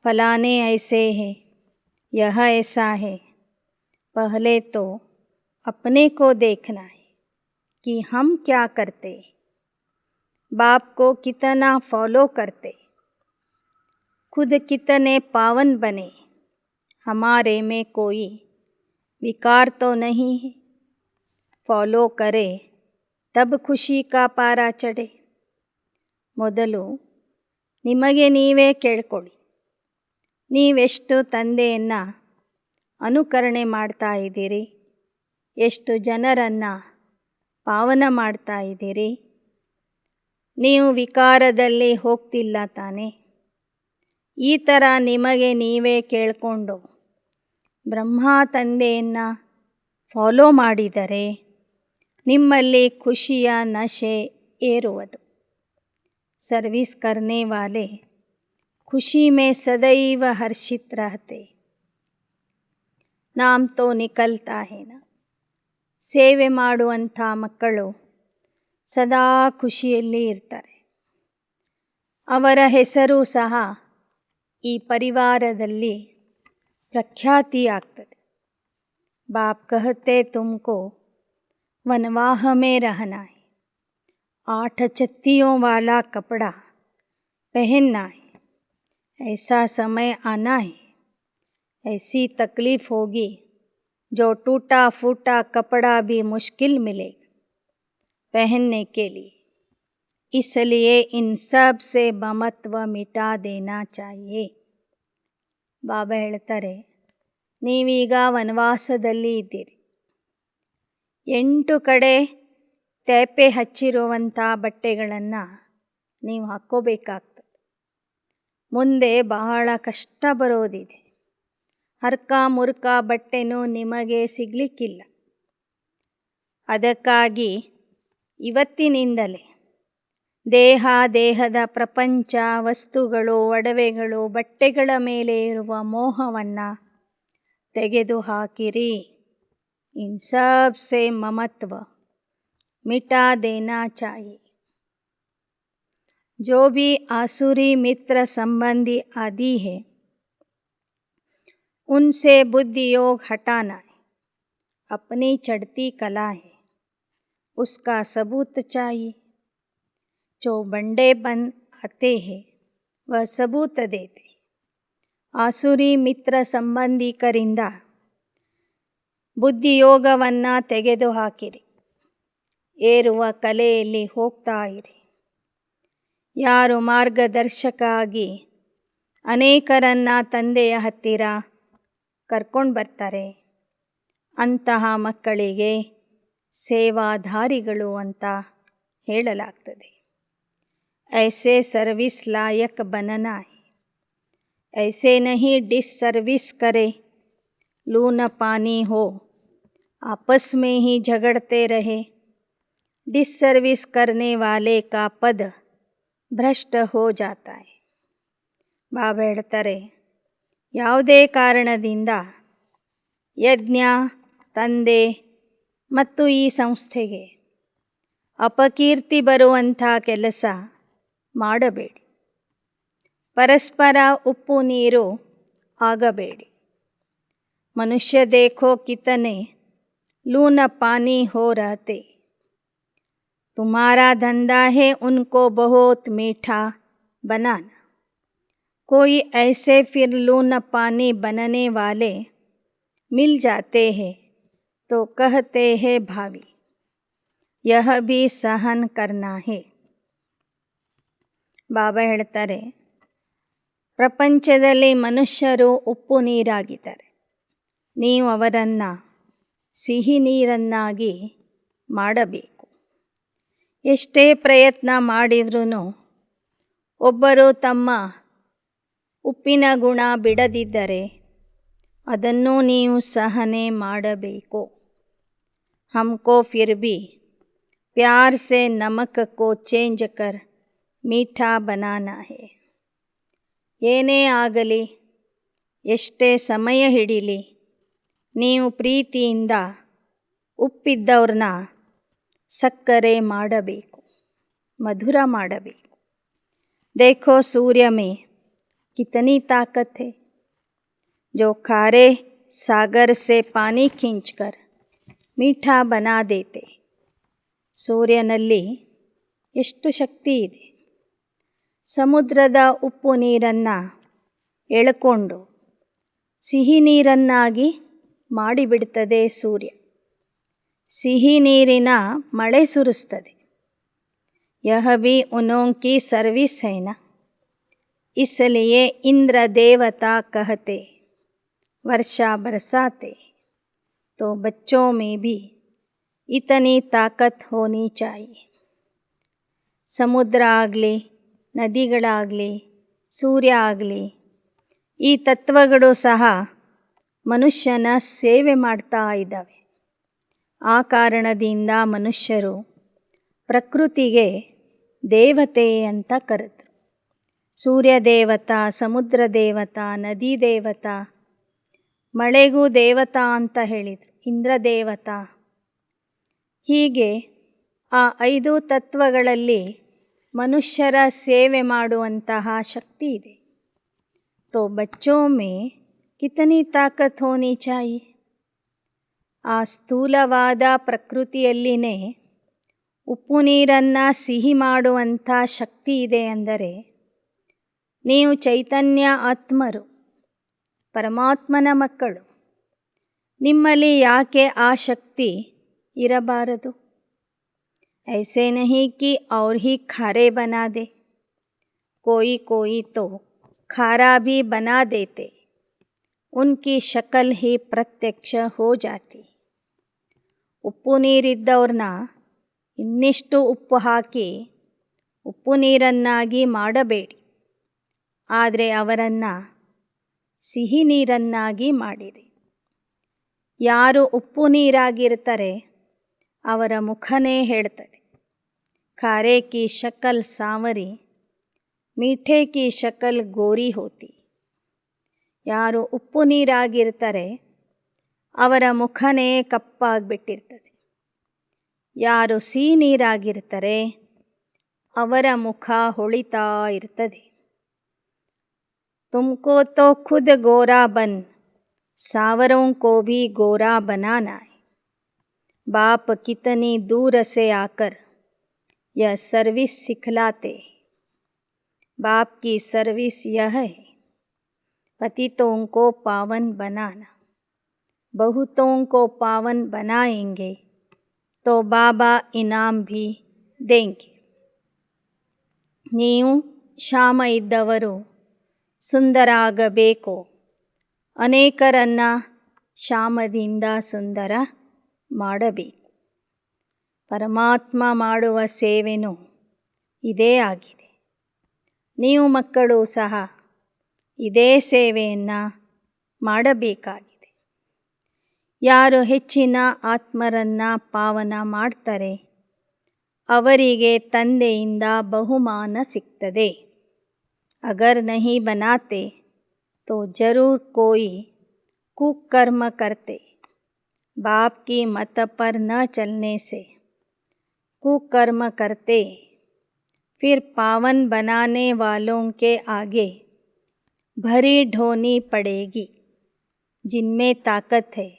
फलाने ऐसे है, यह ऐसा है. पहले तो अपने को देखना है कि हम क्या करते, बाप को कितना फॉलो करते, खुद कितने पावन बने, हमारे में कोई विकार तो नहीं है. फॉलो करे तब खुशी का पारा चढ़े. ಮೊದಲು ನಿಮಗೆ ನೀವೇ ಕೇಳ್ಕೊಳ್ಳಿ, ನೀವೆಷ್ಟು ತಂದೆಯನ್ನು ಅನುಕರಣೆ ಮಾಡ್ತಾ ಇದ್ದೀರಿ, ಎಷ್ಟು ಜನರನ್ನು ಪಾವನ ಮಾಡ್ತಾ ಇದ್ದೀರಿ. ನೀವು ವಿಕಾರದಲ್ಲಿ ಹೋಗ್ತಿಲ್ಲ ತಾನೆ. ಈ ಥರ ನಿಮಗೆ ನೀವೇ ಕೇಳಿಕೊಂಡು ಬ್ರಹ್ಮ ತಂದೆಯನ್ನು ಫಾಲೋ ಮಾಡಿದರೆ ನಿಮ್ಮಲ್ಲಿ ಖುಷಿಯ ನಶೆ ಏರುವುದು. सर्विस करने वाले खुशी में सदैव हर्षित रहते. नाम तो निकलता है ना. ಸೇವೆ ಮಾಡುವಂಥ ಮಕ್ಕಳು ಸದಾ ಖುಷಿಯಲ್ಲಿ ಇರ್ತಾರೆ. ಅವರ ಹೆಸರು ಸಹ ಈ ಪರಿವಾರದಲ್ಲಿ ಪ್ರಖ್ಯಾತಿಯಾಗ್ತದೆ. ಬಾಪ್ ಕಹತೆ ತುಮಕೋ ವನವಾಹ ಮೇ ರಹನಾ है, 8 छत्तियों वाला कपड़ा पहनना है. ऐसा समय आना है, ऐसी तकलीफ़ होगी जो टूटा फूटा कपड़ा भी मुश्किल मिलेगा पहनने के लिए. इसलिए इन सब से ममत्व मिटा देना चाहिए. ಬಾಬಾ ಹೇಳ್ತಾರೆ, ನೀವೀಗ ವನವಾಸದಲ್ಲಿ ಇದ್ದೀರಿ. 8 ಕಡೆ ತೇಪೆ ಹಚ್ಚಿರುವಂಥ ಬಟ್ಟೆಗಳನ್ನು ನೀವು ಹಾಕ್ಕೋಬೇಕಾಗ್ತದೆ. ಮುಂದೆ ಬಹಳ ಕಷ್ಟ ಬರೋದಿದೆ. ಹರ್ಕ ಮುರ್ಕ ಬಟ್ಟೆನೂ ನಿಮಗೆ ಸಿಗಲಿಕ್ಕಿಲ್ಲ. ಅದಕ್ಕಾಗಿ ಇವತ್ತಿನಿಂದಲೇ ದೇಹದ ಪ್ರಪಂಚ, ವಸ್ತುಗಳು, ಒಡವೆಗಳು, ಬಟ್ಟೆಗಳ ಮೇಲೆ ಇರುವ ಮೋಹವನ್ನು ತೆಗೆದುಹಾಕಿರಿ. ಇನ್ ಸಬ್ ಸೆ ಮಮತ್ವ मिटा देना चाहिए. जो भी आसुरी मित्र संबंधी आदि है, उनसे बुद्धि योग हटाना है. अपनी चढ़ती कला है, उसका सबूत चाहिए. जो बंडे बन आते हैं वह सबूत देते. ಆಸುರಿ ಮಿತ್ರ ಸಂಬಂಧಿಕರಿಂದ ಬುದ್ಧಿಯೋಗವನ್ನು ತೆಗೆದುಹಾಕಿರಿ. ಏರುವ ಕಲೆಯಲ್ಲಿ ಹೋಗ್ತಾ ಇರಿ. ಯಾರು ಮಾರ್ಗದರ್ಶಕ ಆಗಿ ಅನೇಕರನ್ನು ತಂದೆಯ ಹತ್ತಿರ ಕರ್ಕೊಂಡು ಬರ್ತಾರೆ, ಅಂತಹ ಮಕ್ಕಳಿಗೆ ಸೇವಾಧಾರಿಗಳು ಅಂತ ಹೇಳಲಾಗ್ತದೆ. ಐಸೆ ಸರ್ವಿಸ್ ಲಾಯಕ್ ಬನನಾ ಹೈ, ಐಸೆ ನಹಿ ಡಿಸ್ ಸರ್ವಿಸ್ ಕರೆ. ಲೂನ ಪಾನಿ ಹೋ आपस में ही झगड़ते रहे. डिसर्विस करने वाले का पद ಭ್ರಷ್ಟ ಹೋ ಜಾತಾ ಹೈ. ಬಾಬಾ ಹೇಳ್ತಾರೆ, ಯಾವುದೇ ಕಾರಣದಿಂದ ಯಜ್ಞ, ತಂದೆ ಮತ್ತು ಈ ಸಂಸ್ಥೆಗೆ ಅಪಕೀರ್ತಿ ಬರುವಂಥ ಕೆಲಸ ಮಾಡಬೇಡಿ. ಪರಸ್ಪರ ಉಪ್ಪು ನೀರು ಆಗಬೇಡಿ. ಮನುಷ್ಯ देखो कितने लून पानी हो रहते, तुम्हारा धंधा है उनको बहुत मीठा बनाना. कोई ऐसे फिर लून पानी बनने वाले मिल जाते हैं तो कहते हैं भावी, यह भी सहन करना है. ಬಾಬಾ ಹೇಳ್ತಾರೆ, ಪ್ರಪಂಚದಲ್ಲಿ ಮನುಷ್ಯರು ಉಪ್ಪು ನೀರಾಗಿದ್ದಾರೆ. ನೀವು ಅವರನ್ನು ಸಿಹಿ ನೀರನ್ನಾಗಿ ಮಾಡಬೇಕು. ಎಷ್ಟೇ ಪ್ರಯತ್ನ ಮಾಡಿದ್ರೂ ಒಬ್ಬರು ತಮ್ಮ ಉಪ್ಪಿನ ಗುಣ ಬಿಡದಿದ್ದರೆ ಅದನ್ನು ನೀವು ಸಹನೆ ಮಾಡಬೇಕು. हमको फिर भी प्यार से नमक को चेंज कर मीठा बनाना है. ಏನೇ ಆಗಲಿ, ಎಷ್ಟೇ ಸಮಯ ಹಿಡೀಲಿ, ನೀವು ಪ್ರೀತಿಯಿಂದ ಉಪ್ಪಿದ್ದವ್ರನ್ನ ಸಕ್ಕರೆ ಮಾಡಬೇಕು, ಮಧುರ ಮಾಡಬೇಕು. देखो सूर्य में कितनी ताकत है, जो खारे सागर से पानी खींचकर मीठा बना देते. ಸೂರ್ಯನಲ್ಲಿ ಎಷ್ಟು ಶಕ್ತಿ ಇದೆ. ಸಮುದ್ರದ ಉಪ್ಪು ನೀರನ್ನು ಎಳ್ಕೊಂಡು ಸಿಹಿ ನೀರನ್ನಾಗಿ ಮಾಡಿಬಿಡ್ತದೆ ಸೂರ್ಯ. ಸಿಹಿ ನೀರಿನ ಮಳೆ ಸುರಿಸ್ತದೆ. यह भी उन्हों की सर्विस है ना, इसलिए इंद्र देवता कहते वर्षा बरसाते. तो बच्चों में भी इतनी ताकत होनी चाहिए. ಸಮುದ್ರ ಆಗಲಿ, ನದಿಗಳಾಗಲಿ, ಸೂರ್ಯ ಆಗಲಿ, ಈ ತತ್ವಗಳು ಸಹ ಮನುಷ್ಯನ ಸೇವೆ ಮಾಡ್ತಾ ಇದ್ದಾವೆ. ಆ ಕಾರಣದಿಂದ ಮನುಷ್ಯರು ಪ್ರಕೃತಿಗೆ ದೇವತೆ ಅಂತ ಕರೆದರು. ಸೂರ್ಯ ದೇವತಾ, ಸಮುದ್ರ ದೇವತಾ, ನದಿ ದೇವತಾ, ಮಳೆಗೂ ದೇವತಾ ಅಂತ ಹೇಳಿದರು, ಇಂದ್ರ ದೇವತಾ. ಹೀಗೆ ಆ 5 ತತ್ವಗಳಲ್ಲಿ ಮನುಷ್ಯರ ಸೇವೆ ಮಾಡುವಂತಹ ಶಕ್ತಿ ಇದೆ. तो बच्चों में कितनी ताकत होनी चाहिए. ಆ ಸ್ಥೂಲವಾದ ಪ್ರಕೃತಿಯಲ್ಲಿನೇ ಉಪ್ಪು ನೀರನ್ನು ಸಿಹಿ ಮಾಡುವಂಥ ಶಕ್ತಿ ಇದೆ ಅಂದರೆ, ನೀವು ಚೈತನ್ಯ ಆತ್ಮರು, ಪರಮಾತ್ಮನ ಮಕ್ಕಳು, ನಿಮ್ಮಲ್ಲಿ ಯಾಕೆ ಆ ಶಕ್ತಿ ಇರಬಾರದು. ऐसे नहीं कि और ही खारे बना दे, कोई कोई तो खारा भी बना देते, उनकी शक्ल ही प्रत्यक्ष हो जाती. ಉಪ್ಪು ನೀರಿದ್ದವ್ರನ್ನ ಇನ್ನಿಷ್ಟು ಉಪ್ಪು ಹಾಕಿ ಉಪ್ಪು ನೀರನ್ನಾಗಿ ಮಾಡಬೇಡಿ, ಆದರೆ ಅವರನ್ನು ಸಿಹಿ ನೀರನ್ನಾಗಿ ಮಾಡಿರಿ. ಯಾರು ಉಪ್ಪು ನೀರಾಗಿರ್ತಾರೆ ಅವರ ಮುಖನೇ ಹೇಳ್ತದೆ, ಖಾರೆ ಕಿ ಶಕಲ್ ಸಾಂವರಿ, ಮೀಠೆ ಕಿ ಶಕಲ್ ಗೋರಿ ಹೋತಿ. ಯಾರು ಉಪ್ಪು ನೀರಾಗಿರ್ತಾರೆ ಅವರ ಮುಖನೇ ಕಪ್ಪಾಗಿಬಿಟ್ಟಿರ್ತದೆ. ಯಾರು ಸಿಹಿ ನೀರಾಗಿರ್ತಾರೆ ಅವರ ಮುಖ ಹೊಳಿತಾ ಇರ್ತದೆ. ತುಮಕೋ ತೋ ಖುದ್ ಗೋರಾ ಬನ್ ಸಾವರೋं को भी गोरा बनाना है. बाप कितनी दूर से आकर यह सर्विस सिखलाते. बाप की सर्विस यह है, पतितों को पावन बनाना. बहुतों को पावन बनाएंगे तो बाबा इनाम भी देंगे. ನೀವು ಶ್ಯಾಮ ಇದ್ದವರು ಸುಂದರ ಆಗಬೇಕು, ಅನೇಕರನ್ನು ಶ್ಯಾಮದಿಂದ ಸುಂದರ ಮಾಡಬೇಕು. ಪರಮಾತ್ಮ ಮಾಡುವ ಸೇವೆನೂ ಇದೇ ಆಗಿದೆ. ನೀವು ಮಕ್ಕಳು ಸಹ ಇದೇ ಸೇವೆಯನ್ನು ಮಾಡಬೇಕಾಗಿದೆ. ಯಾರು ಹೆಚ್ಚಿನ ಆತ್ಮರನ್ನು ಪಾವನ ಮಾಡ್ತಾರೆ ಅವರಿಗೆ ತಂದೆಯಿಂದ ಬಹುಮಾನ ಸಿಗ್ತದೆ. ಅಗರ್ ನಹಿ ಬನಾತೆ तो जरूर कोई कुकर्म करते. बाप की मत पर न चलने से कुकर्म करते. फिर पावन बनाने वालों के आगे भरी ढोनी पड़ेगी। जिनमें ताकत है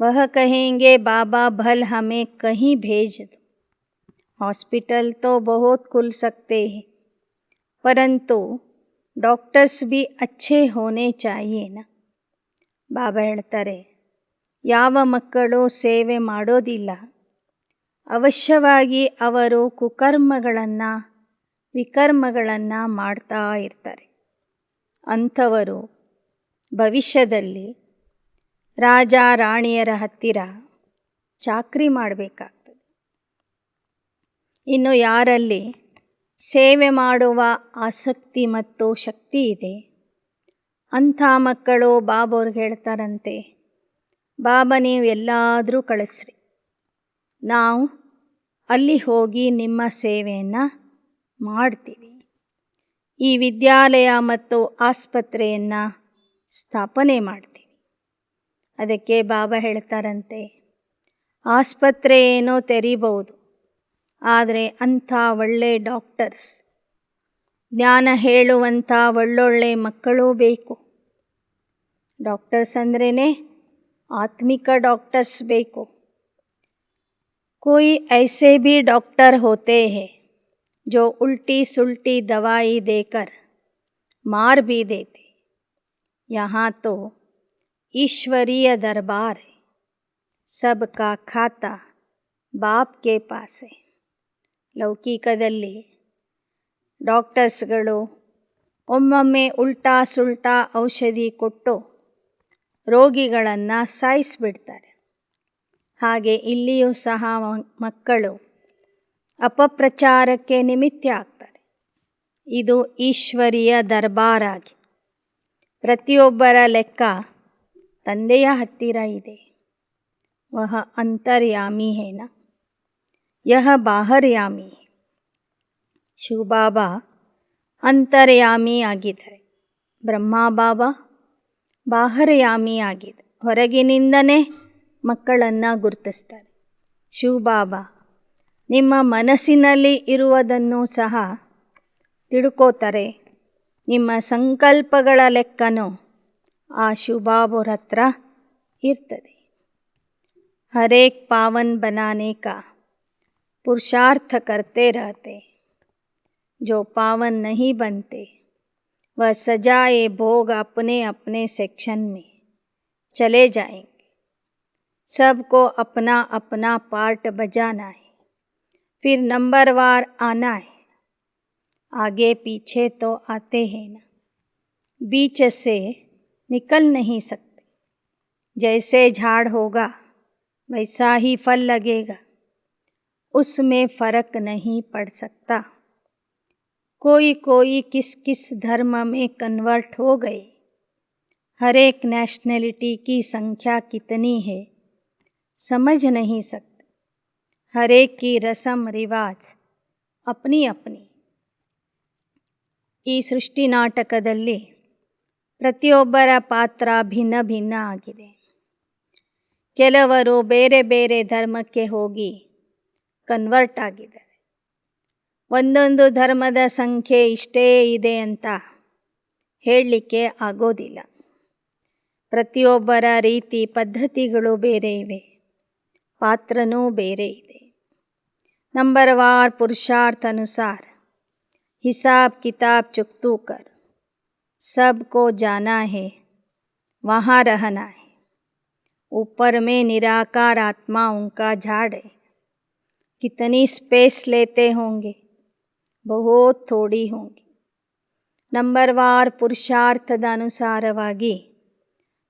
वह कहेंगे बाबा भल हमें कहीं भेज दो। हॉस्पिटल तो बहुत खुल सकते हैं, परंतु ಡಾಕ್ಟರ್ಸ್ भी अच्छे होने चाहिए ना. ಬಾಬಾ ಹೇಳ್ತಾರೆ, ಯಾವ ಮಕ್ಕಳು ಸೇವೆ ಮಾಡೋದಿಲ್ಲ ಅವಶ್ಯವಾಗಿ ಅವರು ಕುಕರ್ಮಗಳನ್ನು ವಿಕರ್ಮಗಳನ್ನು ಮಾಡ್ತಾ ಇರ್ತಾರೆ. ಅಂಥವರು ಭವಿಷ್ಯದಲ್ಲಿ ರಾಜ ರಾಣಿಯರ ಹತ್ತಿರ ಚಾಕ್ರಿ ಮಾಡಬೇಕಾಗ್ತದೆ. ಇನ್ನು ಯಾರಲ್ಲಿ ಸೇವೆ ಮಾಡುವ ಆಸಕ್ತಿ ಮತ್ತು ಶಕ್ತಿ ಇದೆ ಅಂಥ ಮಕ್ಕಳು ಬಾಬವ್ರಿಗೆ ಹೇಳ್ತಾರಂತೆ, ಬಾಬಾ ನೀವು ಎಲ್ಲಾದರೂ ಕಳಿಸ್ರಿ, ನಾವು ಅಲ್ಲಿ ಹೋಗಿ ನಿಮ್ಮ ಸೇವೆಯನ್ನು ಮಾಡ್ತೀವಿ. ಈ ವಿದ್ಯಾಲಯ ಮತ್ತು ಆಸ್ಪತ್ರೆಯನ್ನು ಸ್ಥಾಪನೆ ಮಾಡ್ತೀವಿ. ಅದಕ್ಕೆ ಬಾಬಾ ಹೇಳ್ತಾರಂತೆ, ಆಸ್ಪತ್ರೆ ಏನೋ ತೆರೀಬಹುದು, ಆದರೆ ಅಂಥ ಒಳ್ಳೆ ಡಾಕ್ಟರ್ಸ್, ಜ್ಞಾನ ಹೇಳುವಂಥ ಒಳ್ಳೊಳ್ಳೆ ಮಕ್ಕಳೂ ಬೇಕು. ಡಾಕ್ಟರ್ಸ್ ಅಂದ್ರೇ ಆತ್ಮಿಕ ಡಾಕ್ಟರ್ಸ್ ಬೇಕು. कोई ऐसे भी डॉक्टर होते हैं जो उल्टी सुल्टी दवाई देकर मार भी देते. यहाँ तो ईश्वरीय दरबार है, सबका खाता बाप के पास है. ಲೌಕಿಕದಲ್ಲಿ ಡಾಕ್ಟರ್ಸ್ಗಳು ಒಮ್ಮೊಮ್ಮೆ ಉಲ್ಟಾ ಸುಲ್ಟಾ ಔಷಧಿ ಕೊಟ್ಟು ರೋಗಿಗಳನ್ನು ಸಾಯಿಸಿಬಿಡ್ತಾರೆ. ಹಾಗೆ ಇಲ್ಲಿಯೂ ಸಹ ಮಕ್ಕಳು ಅಪಪ್ರಚಾರಕ್ಕೆ ನಿಮಿತ್ತ ಆಗ್ತಾರೆ. ಇದು ಈಶ್ವರಿಯ ದರ್ಬಾರಾಗಿ ಪ್ರತಿಯೊಬ್ಬರ ಲೆಕ್ಕ ತಂದೆಯ ಹತ್ತಿರ ಇದೆ. ವಹ ಅಂತರ್ಯಾಮಿ ಹೇನ ಯಹ ಬಾಹರ್ಯಾಮಿ. ಶಿವಬಾಬಾ ಅಂತರ್ಯಾಮಿ ಆಗಿದ್ದಾರೆ, ಬ್ರಹ್ಮ ಬಾಬಾ ಬಾಹರ್ಯಾಮಿ ಆಗಿದ್ದಾರೆ. ಹೊರಗಿನಿಂದನೇ ಮಕ್ಕಳನ್ನು ಗುರುತಿಸ್ತಾರೆ. ಶಿವಬಾಬಾ ನಿಮ್ಮ ಮನಸ್ಸಿನಲ್ಲಿ ಇರುವುದನ್ನು ಸಹ ತಿಳ್ಕೋತಾರೆ. ನಿಮ್ಮ ಸಂಕಲ್ಪಗಳ ಲೆಕ್ಕನೂ ಆ ಶಿವಬಾಬರ ಹತ್ರ ಇರ್ತದೆ. ಹರೇಕ್ ಪಾವನ್ ಬನಾನೆ ಕಾ पुरुषार्थ करते रहते, जो पावन नहीं बनते वह सजाए भोग अपने अपने सेक्शन में चले जाएंगे. सबको अपना अपना पार्ट बजाना है, फिर नंबरवार आना है. आगे पीछे तो आते हैं ना, बीच से निकल नहीं सकते. जैसे झाड़ होगा वैसा ही फल लगेगा, उसमें फ़र्क नहीं पड़ सकता. कोई कोई किस किस धर्म में कन्वर्ट हो गए. हर एक नेशनलिटी की संख्या कितनी है समझ नहीं सकते. हर एक की रस्म रिवाज अपनी अपनी. ಈ ಸೃಷ್ಟಿ ನಾಟಕದಲ್ಲಿ ಪ್ರತಿಯೊಬ್ಬರ ಪಾತ್ರ ಭಿನ್ನ ಭಿನ್ನ ಆಗಿದೆ. ಕೆಲವರು ಬೇರೆ ಬೇರೆ ಧರ್ಮಕ್ಕೆ ಹೋಗಿ ಕನ್ವರ್ಟ್ ಆಗಿದ್ದಾರೆ. ಒಂದೊಂದು ಧರ್ಮದ ಸಂಖ್ಯೆ ಇಷ್ಟೇ ಇದೆ ಅಂತ ಹೇಳಲಿಕ್ಕೆ ಆಗೋದಿಲ್ಲ. ಪ್ರತಿಯೊಬ್ಬರ ರೀತಿ ಪದ್ಧತಿಗಳು ಬೇರೆ ಇವೆ, ಪಾತ್ರನೂ ಬೇರೆ ಇದೆ. ನಂಬರ್ವಾರ್ ಪುರುಷಾರ್ಥ ಅನುಸಾರ ಹಿಸಾಬ್ ಕಿತಾಬ್ ಚುಕ್ತೂ ಕರ್ सबको जाना है, वहाँ रहना है. ऊपर में निराकार आत्माओं का झाड़ है. कितनी स्पेस लेते होंगे, बहुत थोड़ी होंगी. ನಂಬರ್ವಾರ್ ಪುರುಷಾರ್ಥದ ಅನುಸಾರವಾಗಿ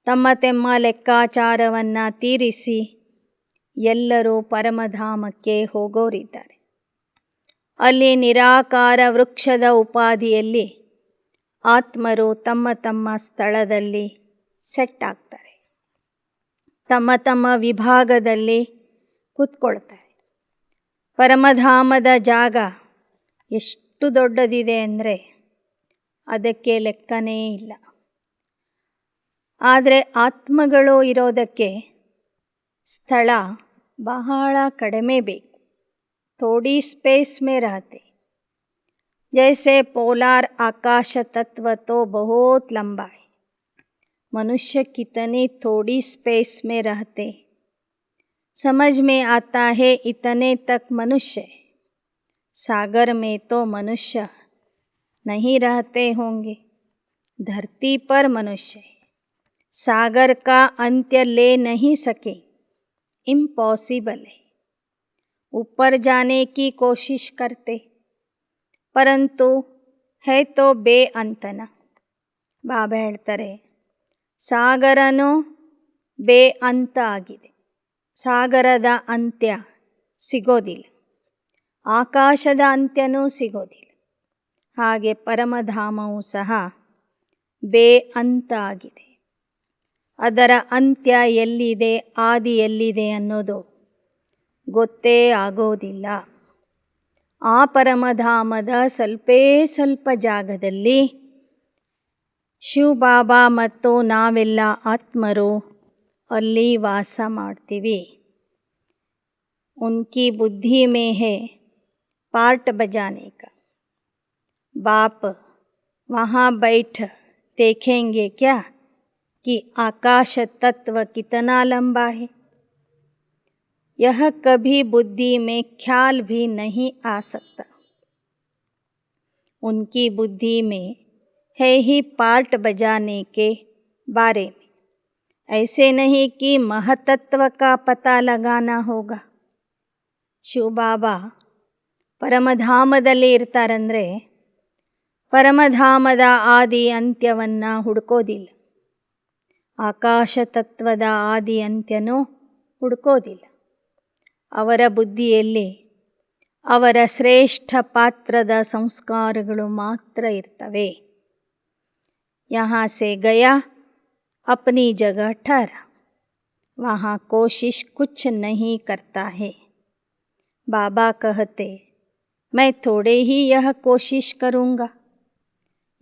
ತಮ್ಮ ತಮ್ಮ ಲೆಕ್ಕಾಚಾರವನ್ನು ತೀರಿಸಿ ಎಲ್ಲರೂ ಪರಮಧಾಮಕ್ಕೆ ಹೋಗೋರಿದ್ದಾರೆ. ಅಲ್ಲಿ ನಿರಾಕಾರ ವೃಕ್ಷದ ಉಪಾಧಿಯಲ್ಲಿ ಆತ್ಮರು ತಮ್ಮ ತಮ್ಮ ಸ್ಥಳದಲ್ಲಿ ಸೆಟ್ ಆಗ್ತಾರೆ, ತಮ್ಮ ತಮ್ಮ ವಿಭಾಗದಲ್ಲಿ ಕೂತ್ಕೊಳ್ತಾರೆ. ಪರಮಧಾಮದ ಜಾಗ ಎಷ್ಟು ದೊಡ್ಡದಿದೆ ಅಂದರೆ ಅದಕ್ಕೆ ಲೆಕ್ಕನೇ ಇಲ್ಲ. ಆದರೆ ಆತ್ಮಗಳು ಇರೋದಕ್ಕೆ ಸ್ಥಳ ಬಹಳ ಕಡಿಮೆ ಬೇಕು. ಥೋಡಿ ಸ್ಪೇಸ್ ಮೇ ರಹತೆ, जैसे पोलार आकाश तत्व तो बहुत लंबा है, मनुष्य कितनी थोड़ी स्पेस में रहते, समझ में आता है इतने तक मनुष्य है। सागर में तो मनुष्य नहीं रहते होंगे, धरती पर मनुष्य है। सागर का अंत्य ले नहीं सके, इम्पॉसिबल है। ऊपर जाने की कोशिश करते, परंतु है तो ಬೇಅಂತನ. ಬಾಬಾ ಹೇಳ್ತಾರೆ, ಸಾಗರನು ಬೇಅಂತ ಆಗಿದೆ, ಸಾಗರದ ಅಂತ್ಯ ಸಿಗೋದಿಲ್ಲ, ಆಕಾಶದ ಅಂತ್ಯನೂ ಸಿಗೋದಿಲ್ಲ. ಹಾಗೆ ಪರಮಧಾಮವು ಸಹ ಬೇಅಂತ ಆಗಿದೆ. ಅದರ ಅಂತ್ಯ ಎಲ್ಲಿದೆ, ಆದಿ ಎಲ್ಲಿದೆ ಅನ್ನೋದು ಗೊತ್ತೇ ಆಗೋದಿಲ್ಲ. ಆ ಪರಮಧಾಮದ ಸ್ವಲ್ಪ ಜಾಗದಲ್ಲಿ ಶಿವಬಾಬಾ ಮತ್ತು ನಾವೆಲ್ಲ ಆತ್ಮರು ಅಲ್ಲಿ ವಾಸ ಮಾಡ್ತೀವಿ. उनकी बुद्धि में है पार्ट बजाने का. बाप वहाँ बैठ देखेंगे क्या कि आकाश तत्व कितना लंबा है. यह कभी बुद्धि में ख्याल भी नहीं आ सकता. उनकी बुद्धि में है ही पार्ट बजाने के बारे में. ऐसे नहीं कि महतत्व का पता लगाना होगा. ಶಿವಬಾಬಾ ಪರಮಧಾಮದಲ್ಲಿ ಇರ್ತಾರಂದರೆ ಪರಮಧಾಮದ ಆದಿ ಅಂತ್ಯವನ್ನು ಹುಡುಕೋದಿಲ್ಲ, ಆಕಾಶ ತತ್ವದ ಆದಿ ಅಂತ್ಯನೂ ಹುಡುಕೋದಿಲ್ಲ. ಅವರ ಬುದ್ಧಿಯಲ್ಲಿ ಅವರ ಶ್ರೇಷ್ಠ ಪಾತ್ರದ ಸಂಸ್ಕಾರಗಳು ಮಾತ್ರ ಇರ್ತವೆ. यहाँ से गया अपनी जगह ठहरा, वहाँ कोशिश कुछ नहीं करता है. बाबा कहते, मैं थोड़े ही यह कोशिश करूँगा,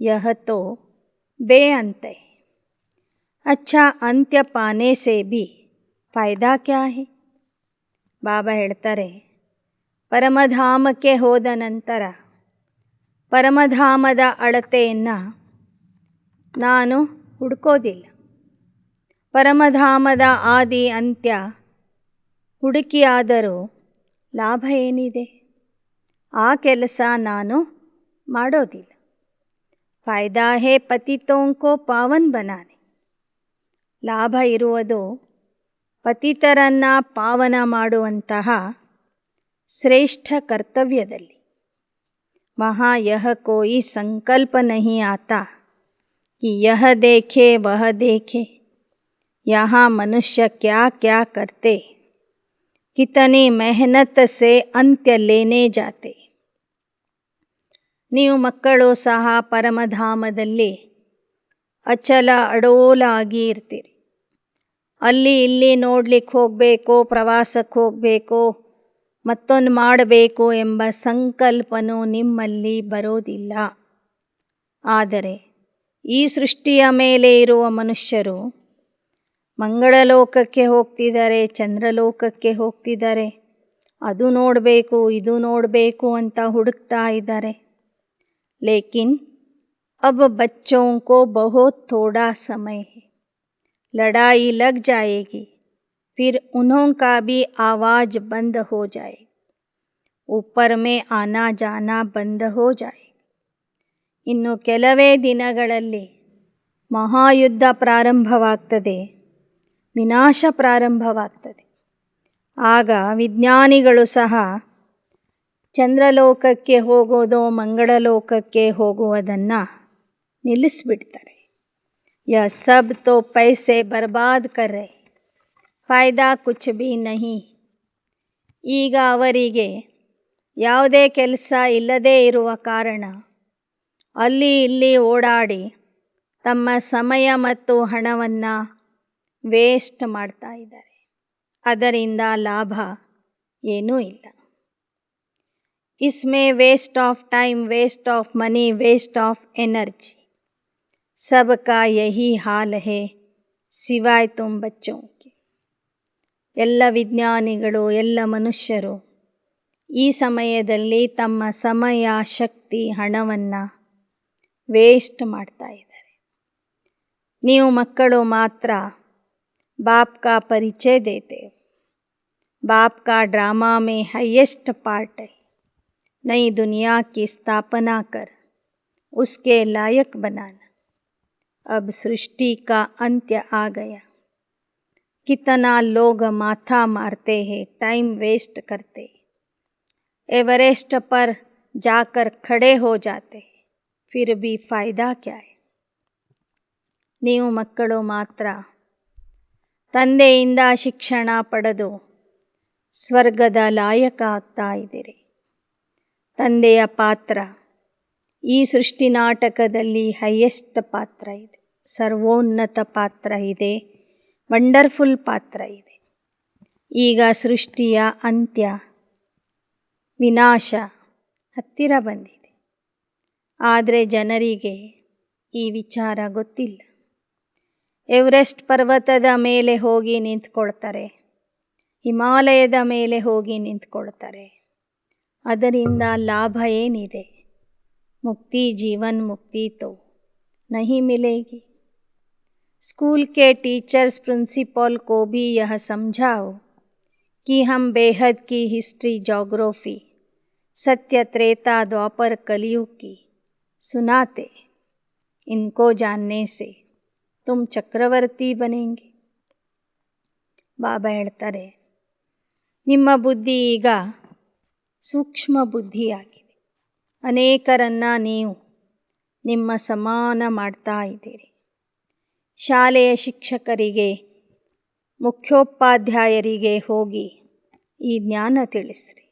यह तो बेअंत है. अच्छा, अंत्य पाने से भी फायदा क्या है. ಬಾಬಾ ಹೇಳ್ತಾರೆ, ಪರಮಧಾಮಕ್ಕೆ ಹೋದ ನಂತರ ಪರಮಧಾಮದ ಅಳತೆಯನ್ನು ನಾನು ಹುಡುಕೋದಿಲ್ಲ. ಪರಮಧಾಮದ ಆದಿ ಅಂತ್ಯ ಹುಡುಕಿಯಾದರೂ ಲಾಭ ಏನಿದೆ, ಆ ಕೆಲಸ ನಾನು ಮಾಡೋದಿಲ್ಲ. ಫಾಯ್ದಾ ಹೇ ಪತಿತೋಂ ಕೋ ಪಾವನ್ ಬನಾನೆ. ಲಾಭ ಇರುವುದು ಪತಿತರನ್ನು ಪಾವನ ಮಾಡುವಂತಹ ಶ್ರೇಷ್ಠ ಕರ್ತವ್ಯದಲ್ಲಿ. वहाँ यह कोई संकल्प नहीं आता कि यह देखे वह देखे. यहाँ मनुष्य क्या क्या करते, कितनी मेहनत से अंत्य लेने जाते. ನೀವು ಮಕ್ಕಳು ಸಹ ಪರಮಧಾಮದಲ್ಲಿ ಅಚಲ ಅಡೋಲಾಗಿ ಇರ್ತೀರಿ. ಅಲ್ಲಿ ಇಲ್ಲಿ ನೋಡ್ಲಿಕ್ಕೆ ಹೋಗಬೇಕು, ಪ್ರವಾಸಕ್ಕೆ ಹೋಗಬೇಕು, ಮತ್ತೊಂದು ಮಾಡಬೇಕು ಎಂಬ ಸಂಕಲ್ಪನೂ ನಿಮ್ಮಲ್ಲಿ ಬರೋದಿಲ್ಲ. ಆದರೆ ಈ ಸೃಷ್ಟಿಯ ಮೇಲೆ ಇರುವ ಮನುಷ್ಯರು ಮಂಗಳಲೋಕಕ್ಕೆ ಹೋಗ್ತಿದ್ದಾರೆ, ಚಂದ್ರಲೋಕಕ್ಕೆ ಹೋಗ್ತಿದ್ದಾರೆ, ಅದು ನೋಡಬೇಕು ಇದು ನೋಡಬೇಕು ಅಂತ ಹುಡುಕ್ತಾ ಇದ್ದಾರೆ. ಲೇಕಿನ್ अब बच्चों को बहुत थोड़ा समय है, लड़ाई लग जाएगी, फिर उन्हों का भी आवाज़ बंद हो जाएगी, ऊपर में आना जाना बंद हो जाएगी. ಇನ್ನು ಕೆಲವೇ ದಿನಗಳಲ್ಲಿ ಮಹಾಯುದ್ಧ ಪ್ರಾರಂಭವಾಗ್ತದೆ, ವಿನಾಶ ಪ್ರಾರಂಭವಾಗ್ತದೆ. ಆಗ ವಿಜ್ಞಾನಿಗಳು ಸಹ ಚಂದ್ರಲೋಕಕ್ಕೆ ಹೋಗೋದು, ಮಂಗಳಲೋಕಕ್ಕೆ ಹೋಗುವುದನ್ನು ನಿಲ್ಲಿಸ್ಬಿಡ್ತಾರೆ. यह सब तो पैसे बर्बाद कर रहे, फायदा कुछ भी नहीं. ಈಗ ಅವರಿಗೆ ಯಾವುದೇ ಕೆಲಸ ಇಲ್ಲದೇ ಇರುವ ಕಾರಣ ಅಲ್ಲಿ ಇಲ್ಲಿ ಓಡಾಡಿ ತಮ್ಮ ಸಮಯ ಮತ್ತು ಹಣವನ್ನು ವೇಸ್ಟ್ ಮಾಡ್ತಾ ಇದ್ದಾರೆ. ಅದರಿಂದ ಲಾಭ ಏನೂ ಇಲ್ಲ. इसमें waste of time, waste of money, waste of energy, सबका यही हाल है सिवाय तुम बच्चों के. ಎಲ್ಲ ವಿಜ್ಞಾನಿಗಳು, ಎಲ್ಲ ಮನುಷ್ಯರು ಈ ಸಮಯದಲ್ಲಿ ತಮ್ಮ ಸಮಯ, ಶಕ್ತಿ, ಹಣವನ್ನು ವೇಸ್ಟ್ ಮಾಡ್ತಾ ಇದ್ದಾರೆ. ನೀವು ಮಕ್ಕಳು ಮಾತ್ರ बाप का परिचय देते हो. बाप का ड्रामा में हाईएस्ट पार्ट है. नई दुनिया की स्थापना कर उसके लायक बनाना. अब सृष्टि का अंत्य आ गया. कितना लोग माथा मारते हैं, टाइम वेस्ट करते, एवरेस्ट पर जाकर खड़े हो जाते, फिर भी फ़ायदा क्या है. ನೀವು ಮಕ್ಕಳು ಮಾತ್ರ ತಂದೆಯಿಂದ ಶಿಕ್ಷಣ ಪಡೆದು ಸ್ವರ್ಗದ ಲಾಯಕ ಆಗ್ತಾ ಇದ್ದೀರಿ. ತಂದೆಯ ಪಾತ್ರ ಈ ಸೃಷ್ಟಿ ನಾಟಕದಲ್ಲಿ ಹೈಯೆಸ್ಟ್ ಪಾತ್ರ ಇದೆ, ಸರ್ವೋನ್ನತ ಪಾತ್ರ ಇದೆ, ವಂಡರ್ಫುಲ್ ಪಾತ್ರ ಇದೆ. ಈಗ ಸೃಷ್ಟಿಯ ಅಂತ್ಯ, ವಿನಾಶ ಹತ್ತಿರ ಬಂದಿದೆ. ಆದರೆ ಜನರಿಗೆ ಈ ವಿಚಾರ ಗೊತ್ತಿಲ್ಲ. ಎವರೆಸ್ಟ್ ಪರ್ವತದ ಮೇಲೆ ಹೋಗಿ ನಿಂತ್ಕೊಳ್ತಾರೆ, ಹಿಮಾಲಯದ ಮೇಲೆ ಹೋಗಿ ನಿಂತ್ಕೊಳ್ತಾರೆ. ಅದರಿಂದ ಲಾಭ ಏನಿದೆ? ಮುಕ್ತಿ, ಜೀವನ್ ಮುಕ್ತಿ ತೋ नहीं मिलेगी. स्कूल के टीचर्स प्रिंसिपल को भी यह समझाओ कि हम बेहद की हिस्ट्री, जोग्राफी, सत्य, त्रेता, द्वापर, कलयुग की सुनाते. इनको जानने से तुम ಚಕ್ರವರ್ತಿ ಬನೆಂಗೆ. ಬಾಬಾ ಹೇಳ್ತಾರೆ, ನಿಮ್ಮ ಬುದ್ಧಿ ಈಗ ಸೂಕ್ಷ್ಮ ಬುದ್ಧಿಯಾಗಿದೆ. ಅನೇಕರನ್ನು ನೀವು ನಿಮ್ಮ ಸಮಾನ ಮಾಡ್ತಾ ಇದ್ದೀರಿ. ಶಾಲೆಯ ಶಿಕ್ಷಕರಿಗೆ, ಮುಖ್ಯೋಪಾಧ್ಯಾಯರಿಗೆ ಹೋಗಿ ಈ ಜ್ಞಾನ ತಿಳಿಸ್ರಿ.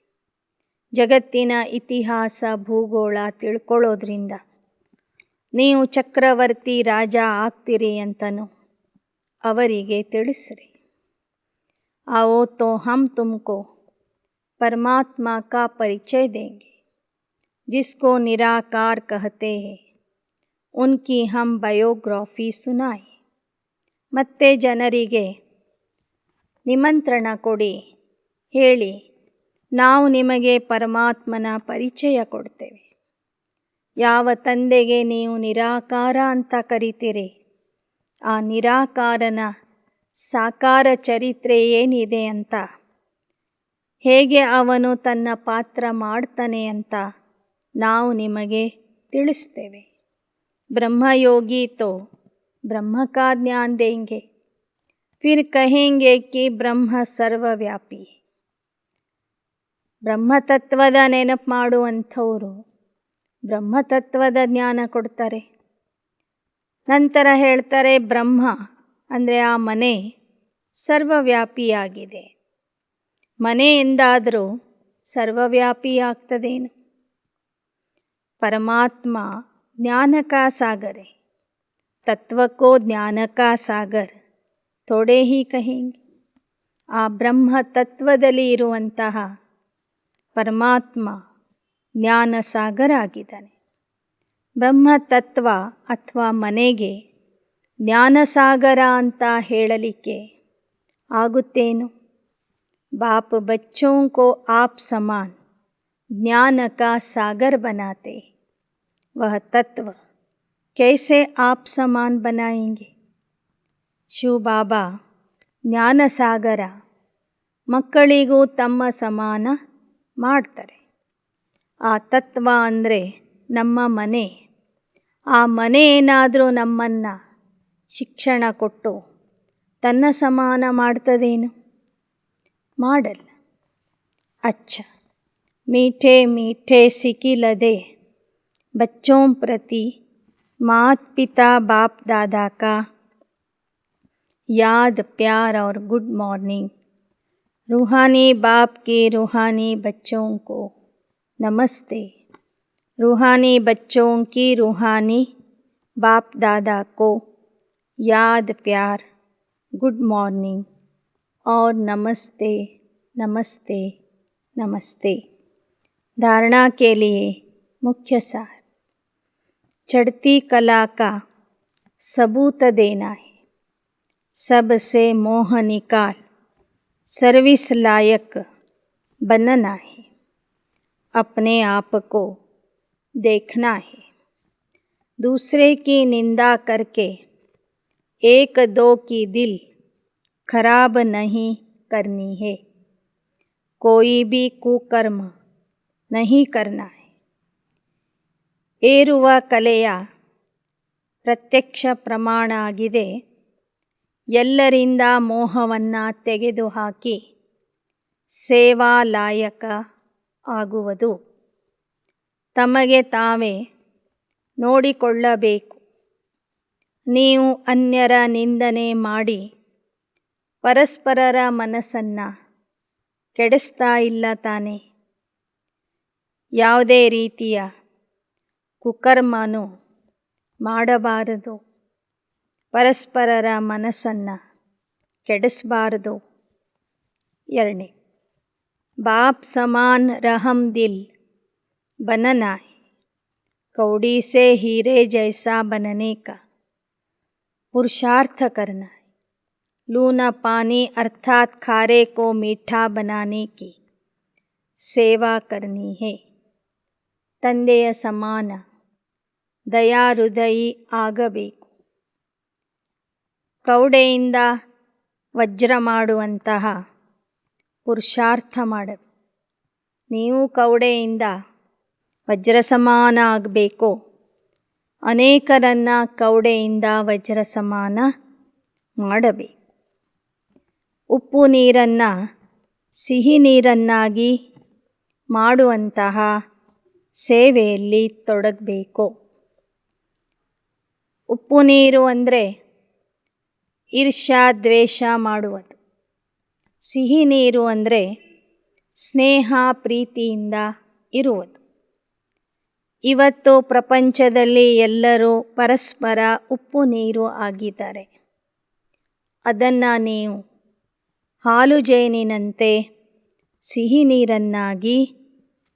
ಜಗತ್ತಿನ ಇತಿಹಾಸ, ಭೂಗೋಳ ತಿಳ್ಕೊಳ್ಳೋದ್ರಿಂದ ನೀವು ಚಕ್ರವರ್ತಿ, ರಾಜ ಆಗ್ತೀರಿ ಅಂತನೂ ಅವರಿಗೆ ತಿಳಿಸ್ರಿ. आओ तो हम तुमको परमात्मा का परिचय देंगे, जिसको निराकार कहते हैं. उनकी हम ಬಯೋಗ್ರಫಿ ಸುನಾಯಿ. ಮತ್ತೆ ಜನರಿಗೆ ನಿಮಂತ್ರಣ ಕೊಡಿ, ಹೇಳಿ, ನಾವು ನಿಮಗೆ ಪರಮಾತ್ಮನ ಪರಿಚಯ ಕೊಡ್ತೇವೆ. ಯಾವ ತಂದೆಗೆ ನೀವು ನಿರಾಕಾರ ಅಂತ ಕರಿತೀರಿ, ಆ ನಿರಾಕಾರನ ಸಾಕಾರ ಚರಿತ್ರೆ ಏನಿದೆ ಅಂತ, ಹೇಗೆ ಅವನು ತನ್ನ ಪಾತ್ರ ಮಾಡ್ತಾನೆ ಅಂತ ನಾವು ನಿಮಗೆ ತಿಳಿಸ್ತೇವೆ. ಬ್ರಹ್ಮಯೋಗಿ ತೋ ಬ್ರಹ್ಮ ಕಾ ಜ್ಞಾನ ದೇಂಗೆ, ಫಿರ್ ಕಹೆಂಗೆ ಕಿ ಬ್ರಹ್ಮ ಸರ್ವವ್ಯಾಪಿ. ಬ್ರಹ್ಮತತ್ವದ ನೆನಪು ಮಾಡುವಂಥವರು ಬ್ರಹ್ಮತತ್ವದ ಜ್ಞಾನ ಕೊಡ್ತಾರೆ. ನಂತರ ಹೇಳ್ತಾರೆ, ಬ್ರಹ್ಮ ಅಂದರೆ ಆ ಮನೆ ಸರ್ವವ್ಯಾಪಿಯಾಗಿದೆ. ಮನೆ ಎಂದಾದರೂ ಸರ್ವವ್ಯಾಪಿಯಾಗ್ತದೇನು? ಪರಮಾತ್ಮ ಜ್ಞಾನ ಕಾ ಸಾಗರ್ ಹೈ, ತತ್ವಕ್ಕೋ ಜ್ಞಾನ ಕಾ ಸಾಗರ್ ಥೋಡೆ ಹಿ ಕಹೆಂಗೆ. ಆ ಬ್ರಹ್ಮ ತತ್ವದಲ್ಲಿ ಇರುವಂತಹ ಪರಮಾತ್ಮ ಜ್ಞಾನ ಸಾಗರ ಆಗಿದ್ದಾನೆ. ಬ್ರಹ್ಮ ತತ್ವ ಅಥವಾ ಮನೆಗೆ ಜ್ಞಾನಸಾಗರ ಅಂತ ಹೇಳಲಿಕ್ಕೆ ಆಗುತ್ತೇನು? ಬಾಪ್ ಬಚ್ಚೋं को आप समान ज्ञान का सागर बनाते, वह तत्व कैसे आप समान बनाएंगे? ಶಿವ ಬಾಬಾ ಜ್ಞಾನಸಾಗರ ಮಕ್ಕಳಿಗೂ ತಮ್ಮ ಸಮಾನ ಮಾಡ್ತಾರೆ. ಆ ತತ್ವ ಅಂದರೆ ನಮ್ಮ ಮನೆ. ಆ ಮನೆ ಏನಾದರೂ ನಮ್ಮನ್ನು ಶಿಕ್ಷಣ ಕೊಟ್ಟು ತನ್ನ ಸಮಾನ ಮಾಡ್ತದೇನು? ಮಾಡಲ್ಲ. ಅಚ್ಚ ಮೀಠೆ ಮೀಠೆ ಸಿಕ್ಕಿಲದೆ बच्चों प्रति माता पिता बाप दादा का याद, प्यार और गुड मॉर्निंग. रूहानी बाप के रूहानी बच्चों को नमस्ते. रूहानी बच्चों की रूहानी बाप दादा को याद, प्यार, गुड मॉर्निंग और नमस्ते नमस्ते नमस्ते. धारणा के लिए मुख्य सार. चढ़ती कला का सबूत देना है. सबसे मोह निकाल सर्विस लायक बनना है. अपने आप को देखना है। दूसरे की निंदा करके एक दो की दिल खराब नहीं करनी है। कोई भी कुकर्म नहीं करना है। ಏರುವ ಕಲೆಯ ಪ್ರತ್ಯಕ್ಷ ಪ್ರಮಾಣ ಆಗಿದೆ. ಎಲ್ಲರಿಂದ ಮೋಹವನ್ನು ತೆಗೆದುಹಾಕಿ ಸೇವಾಲಾಯಕ ಆಗುವುದು. ತಮಗೆ ತಾವೇ ನೋಡಿಕೊಳ್ಳಬೇಕು. ನೀವು ಅನ್ಯರ ನಿಂದನೆ ಮಾಡಿ ಪರಸ್ಪರರ ಮನಸ್ಸನ್ನು ಕೆಡಿಸ್ತಾ ಇಲ್ಲ ತಾನೆ. ಯಾವುದೇ ರೀತಿಯ ಕುಕರ್ಮನೂ ಮಾಡಬಾರದು. ಪರಸ್ಪರರ ಮನಸ್ಸನ್ನು ಕೆಡಿಸಬಾರದು. 2. ಬಾಪ್ ಸಮಾನ್ ರಹಮ್ ದಿಲ್ बनना है. कौड़ी से हीरे जैसा बनने का पुरुषार्थ करना है. लूना पानी अर्थात खारे को मीठा बनाने की सेवा करनी है. ತಂದೆಯ ಸಮಾನ ದಯಾಹೃದಯಿ ಆಗಬೇಕು. ಕೌಡೆಯಿಂದ ವಜ್ರ ಮಾಡುವಂತಹ ಪುರುಷಾರ್ಥ ಮಾಡಬೇಕು. ನೀವು ಕೌಡೆಯಿಂದ ವಜ್ರ ಸಮಾನ ಆಗಬೇಕು. ಅನೇಕರನ್ನು ಕೌಡೆಯಿಂದ ವಜ್ರ ಸಮಾನ ಮಾಡಬೇಕು. ಉಪ್ಪು ನೀರನ್ನು ಸಿಹಿ ನೀರನ್ನಾಗಿ ಮಾಡುವಂತಹ ಸೇವೆಯಲ್ಲಿ ತೊಡಗಬೇಕು. ಉಪ್ಪು ನೀರು ಅಂದರೆ ಈರ್ಷ್ಯಾ ದ್ವೇಷ ಮಾಡುವುದು. ಸಿಹಿ ನೀರು ಅಂದರೆ ಸ್ನೇಹ ಪ್ರೀತಿಯಿಂದ ಇರುವುದು. ಇವತ್ತು ಪ್ರಪಂಚದಲ್ಲಿ ಎಲ್ಲರೂ ಪರಸ್ಪರ ಉಪ್ಪು ನೀರು ಆಗಿದ್ದಾರೆ. ಅದನ್ನು ನೀವು ಹಾಲು ಜೇನಿನಂತೆ ಸಿಹಿ ನೀರನ್ನಾಗಿ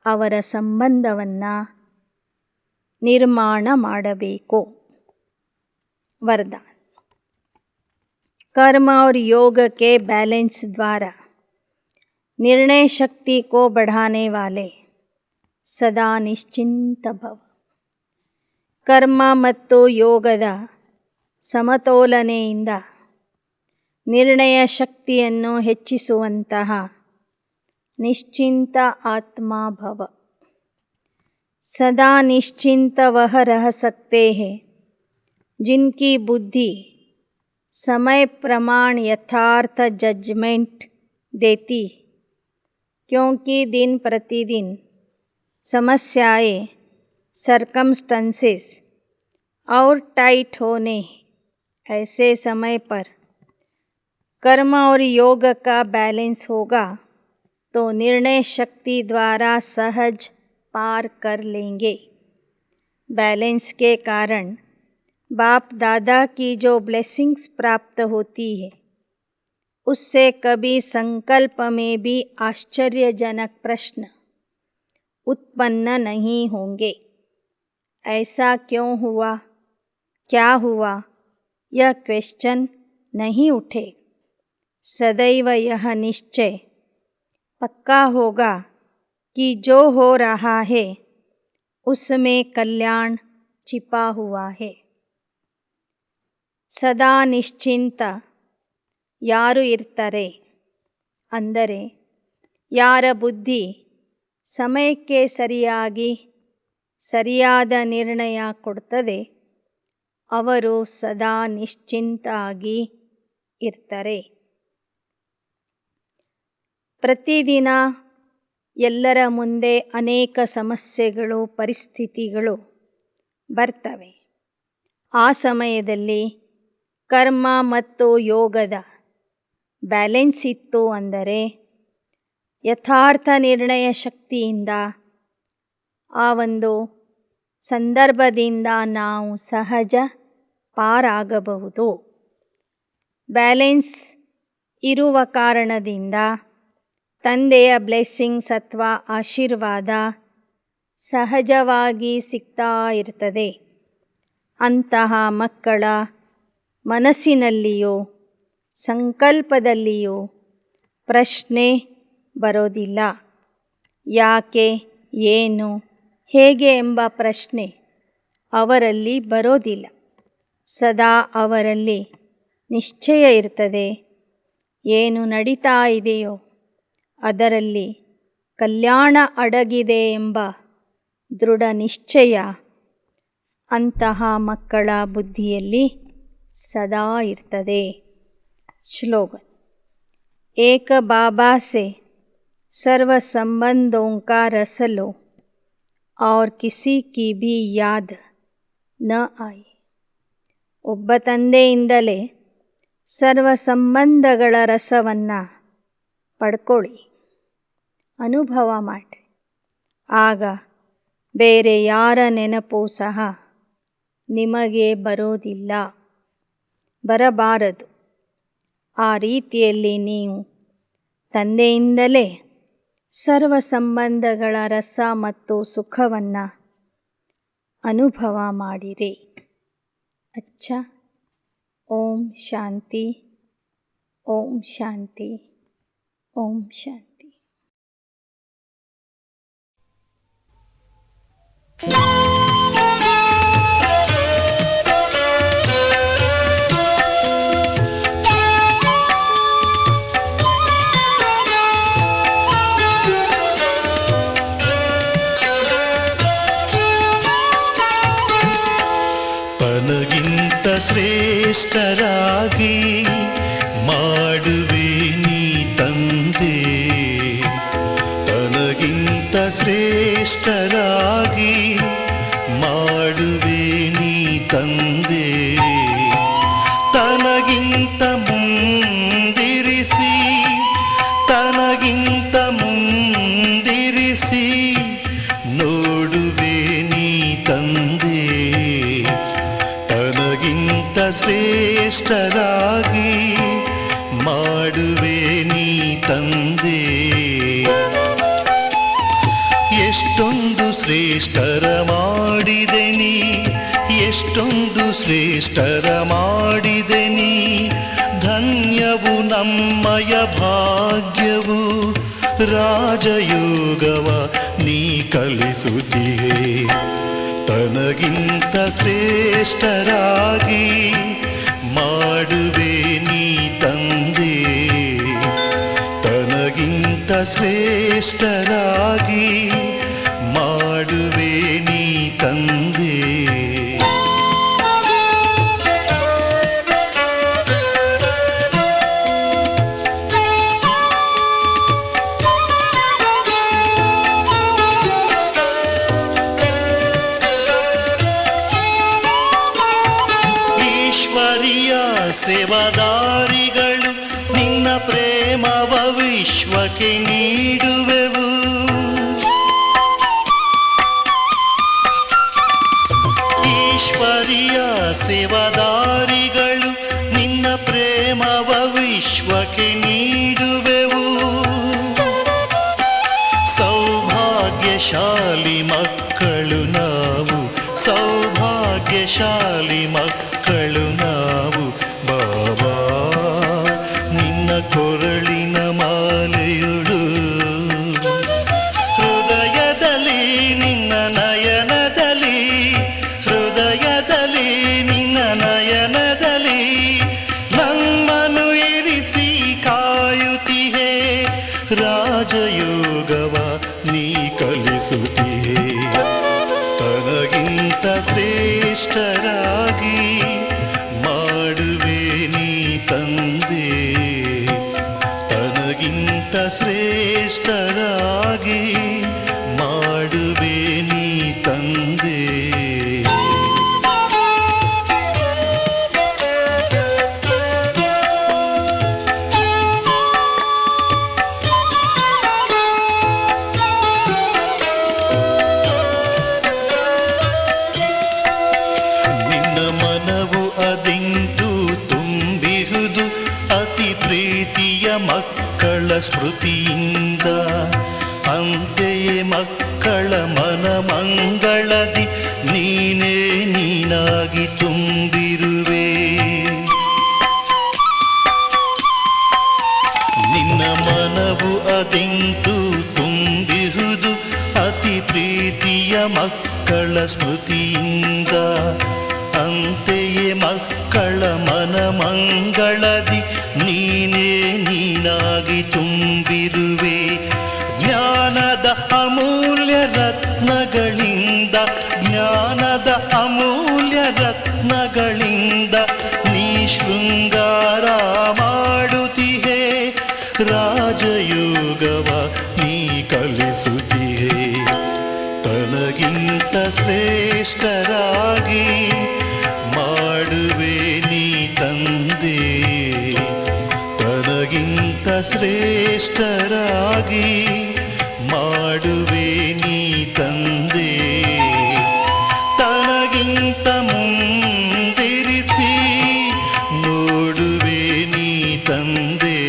ಅವರ ಸಂಬಂಧವನ್ನು ನಿರ್ಮಾಣ ಮಾಡಬೇಕು. वरदान. कर्म और योग के बैलेंस द्वारा निर्णय शक्ति को बढ़ाने वाले सदा निश्चिंत भव. ಕರ್ಮ ಮತ್ತು ಯೋಗದ ಸಮತೋಲನೆಯಿಂದ ನಿರ್ಣಯ ಶಕ್ತಿಯನ್ನು ಹೆಚ್ಚಿಸುವಂತಹ ನಿಶ್ಚಿಂತ ಆತ್ಮಭವ. सदा निश्चिंत वह रह सकते हैं जिनकी बुद्धि समय प्रमाण यथार्थ जजमेंट देती, क्योंकि दिन प्रतिदिन समस्याएं, सरकमस्टेंसेस और टाइट होने ऐसे समय पर कर्म और योग का बैलेंस होगा तो निर्णय शक्ति द्वारा सहज पार कर लेंगे. बैलेंस के कारण बाप दादा की जो ब्लेसिंग्स प्राप्त होती है उससे कभी संकल्प में भी आश्चर्यजनक प्रश्न उत्पन्न नहीं होंगे. ऐसा क्यों हुआ, क्या हुआ, यह क्वेश्चन नहीं उठे. सदैव यह निश्चय पक्का होगा कि जो हो रहा है उसमें कल्याण छिपा हुआ है. ಸದಾ ನಿಶ್ಚಿಂತ ಯಾರು ಇರ್ತಾರೆ ಅಂದರೆ ಯಾರ ಬುದ್ಧಿ ಸಮಯಕ್ಕೆ ಸರಿಯಾಗಿ ಸರಿಯಾದ ನಿರ್ಣಯ ಕೊಡ್ತದೆ ಅವರು ಸದಾ ನಿಶ್ಚಿಂತ ಆಗಿ ಇರ್ತಾರೆ. ಪ್ರತಿದಿನ ಎಲ್ಲರ ಮುಂದೆ ಅನೇಕ ಸಮಸ್ಯೆಗಳು ಪರಿಸ್ಥಿತಿಗಳು ಬರ್ತವೆ. ಆ ಸಮಯದಲ್ಲಿ ಕರ್ಮ ಮತ್ತು ಯೋಗದ ಬ್ಯಾಲೆನ್ಸ್ ಇತ್ತು ಅಂದರೆ ಯಥಾರ್ಥ ನಿರ್ಣಯ ಶಕ್ತಿಯಿಂದ ಆ ಒಂದು ಸಂದರ್ಭದಿಂದ ನಾವು ಸಹಜ ಪಾರಾಗಬಹುದು. ಬ್ಯಾಲೆನ್ಸ್ ಇರುವ ಕಾರಣದಿಂದ ತಂದೆಯ ಬ್ಲೆಸ್ಸಿಂಗ್ಸ್ ಅಥವಾ ಆಶೀರ್ವಾದ ಸಹಜವಾಗಿ ಸಿಗ್ತಾ ಇರ್ತದೆ. ಅಂತಹ ಮಕ್ಕಳ ಮನಸ್ಸಿನಲ್ಲಿಯೂ ಸಂಕಲ್ಪದಲ್ಲಿಯೂ ಪ್ರಶ್ನೆ ಬರೋದಿಲ್ಲ. ಯಾಕೆ ಏನು, ಹೇಗೆ ಎಂಬ ಪ್ರಶ್ನೆ ಅವರಲ್ಲಿ ಬರೋದಿಲ್ಲ. ಸದಾ ಅವರಲ್ಲಿ ನಿಶ್ಚಯ ಇರ್ತದೆ. ಏನು ನಡೀತಾ ಇದೆಯೋ ಅದರಲ್ಲಿ ಕಲ್ಯಾಣ ಅಡಗಿದೆ ಎಂಬ ದೃಢ ನಿಶ್ಚಯ ಅಂತಹ ಮಕ್ಕಳ ಬುದ್ಧಿಯಲ್ಲಿ ಸದಾ ಇರ್ತದೆ. ಶ್ಲೋಗನ್. ಏಕ ಬಾಬಾ ಸೆ सर्व संबंधों का रस लो और किसी की भी याद न आए. ಒಬ್ಬ ತಂದೆಯಿಂದಲೇ ಸರ್ವ ಸಂಬಂಧಗಳ ರಸವನ್ನು ಪಡ್ಕೊಳ್ಳಿ, ಅನುಭವ ಮಾಡಿ. ಆಗ ಬೇರೆ ಯಾರ ನೆನಪು ಸಹ ನಿಮಗೆ ಬರೋದಿಲ್ಲ, ಬರಬಾರದು. ಆ ರೀತಿಯಲ್ಲಿ ನೀವು ತಂದೆಯಿಂದಲೇ ಸರ್ವ ಸಂಬಂಧಗಳ ರಸ ಮತ್ತು ಸುಖವನ್ನು ಅನುಭವ ಮಾಡಿರಿ. ಅಚ್ಚಾ. ಓಂ ಶಾಂತಿ, ಓಂ ಶಾಂತಿ, ಓಂ ಶಾಂತಿ. ತನಗಿಂತ ಶ್ರೇಷ್ಠರಾಗಿ ಮಾಡುವೆ ನೀ ತಂದೆ, ತನಗಿಂತ ಶ್ರೇಷ್ಠರಾಗಿ ಮಾಡುವೆ ನೀ ತಂದೆ. ತನಗಿಂತ ಮುಂದಿರಿಸಿ, ತನಗಿಂತ ಮುಂದಿರಿಸಿ ನೋಡುವೆ ನೀ ತಂದೆ. ತನಗಿಂತ ಶ್ರೇಷ್ಠರಾಗಿ ಮಾಡುವೆ ನೀ ತಂದೆ. ಎಷ್ಟೊಂದು ಶ್ರೇಷ್ಠರ ಮಾಡಿದೆ ನೀ, ಎಷ್ಟೊಂದು ಶ್ರೇಷ್ಠರ ಮಾಡಿದೆ ನೀ. ಧನ್ಯವು ನಮ್ಮಯ ಭಾಗ್ಯವು, ರಾಜಯೋಗವ ನೀ ಕಲಿಸುತ್ತೀಯೇ. ತನಗಿಂತ ಶ್ರೇಷ್ಠರಾಗಿ ಮಾಡುವೆ ನೀ ತಂದೆ, ತನಗಿಂತ ಶ್ರೇಷ್ಠರಾಗಿ ಮಾಡುವೆ ನೀ ತಂದೆ. ಸೇವಾದಾರಿಗಳು ನಿನ್ನ ಪ್ರೇಮವ ವಿಶ್ವಕ್ಕೆ ನೀಡುವೆವು. ಈಶ್ವರಿಯ ಸೇವಾದಾರಿಗಳು ನಿನ್ನ ಪ್ರೇಮವ ವಿಶ್ವಕ್ಕೆ ನೀಡುವೆವು. ಸೌಭಾಗ್ಯಶಾಲಿ ಮಕ್ಕಳು ನಾವು, ಸೌಭಾಗ್ಯಶಾಲಿ ಮಕ್ಕಳು ನಾವು. ಬಾಬಾ ನಿನ್ನ ಕೊರಳಿನ ಮಾಲೆಯುಡು, ಹೃದಯದಲ್ಲಿ ನಿನ್ನ ನಯನದಲ್ಲಿ, ಹೃದಯದಲ್ಲಿ ನಿನ್ನ ನಯನದಲ್ಲಿ ನಮ್ಮನ್ನು ಇರಿಸಿ ಕಾಯುತ್ತಿಹೇ. ರಾಜಯೋಗವ ನೀ ಕಲಿಸುತ್ತೀಯೇ. ತನಗಿಂತ ಶ್ರೇಷ್ಠರಾಗಿ ಮಾಡುವೆ ನೀ ತಂದೆ, ತನಗಿಂತ ಶ್ರೇಷ್ಠರಾಗಿ ಮಾಡುವೆ ನೀ ತಂದೆ. ಪ್ರೀತಿಯ ಮಕ್ಕಳ ಸ್ಮೃತಿಯಿಂದ ಅಂತೆಯೇ ಮಕ್ಕಳ ಮನ ಮಂಗಳದಿ ನೀನೇ ನೀನಾಗಿ ತುಂಬಿರುವೆ. ನಿನ್ನ ಮನವು ಅದೆಂತೂ ತುಂಬಿರುವುದು ಅತಿ ಪ್ರಿಯ ಮಕ್ಕಳ ಸ್ಮೃತಿಯಿಂದ ಅಂತೆಯೇ ಮಕ್ಕಳ ಮನ ಮಂಗಳದಿ ನೀನೇ ನೀನಾಗಿ ತುಂಬಿರುವೆ. ಜ್ಞಾನದ ಅಮೂಲ್ಯ ರತ್ನಗಳಿಂದ ಜ್ಞಾನದ ಅಮೂಲ್ಯ ರತ್ನಗಳಿಂದ ನೀ ಶೃಂಗಾರ ಮಾಡುತ್ತಿಹೆ. ರಾಜಯೋಗವ ನೀ ಕಲಿಸುತ್ತಿಹೆ. ತನಗಿಂತ ಶ್ರೇಷ್ಠರಾಗಿ ಮಾಡುವೆ ನೀ ತಂದೆ. ತನಗಿಂತ ಶ್ರೇಷ್ಠರಾಗಿ ಮಾಡುವೆ ನೀ ತಂದೆ. ತನಗಿಂತ ಮುಂದಿರಿಸಿ ನೋಡುವೆ ನೀ ತಂದೆ.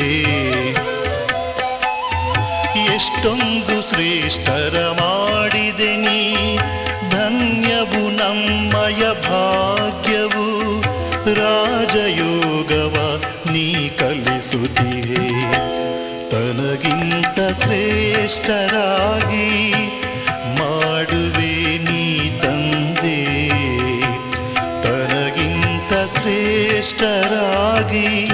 ಎಷ್ಟೊಂದು ಶ್ರೇಷ್ಠರ ಮಾಡಿದೆ ನೀ, ಧನ್ಯವು ನಮ್ಮಯ ಭಾಗ್ಯವು. ರಾಜಯೋಗವ ನೀ ಕಲಿಸುತ್ತಿಹೆ. ತನಗಿಂತ ಶ್ರೇಷ್ಠರಾಗಿ ಮಾಡುವೆ ನೀ ತಂದೆ. ತನಗಿಂತ ಶ್ರೇಷ್ಠರಾಗಿ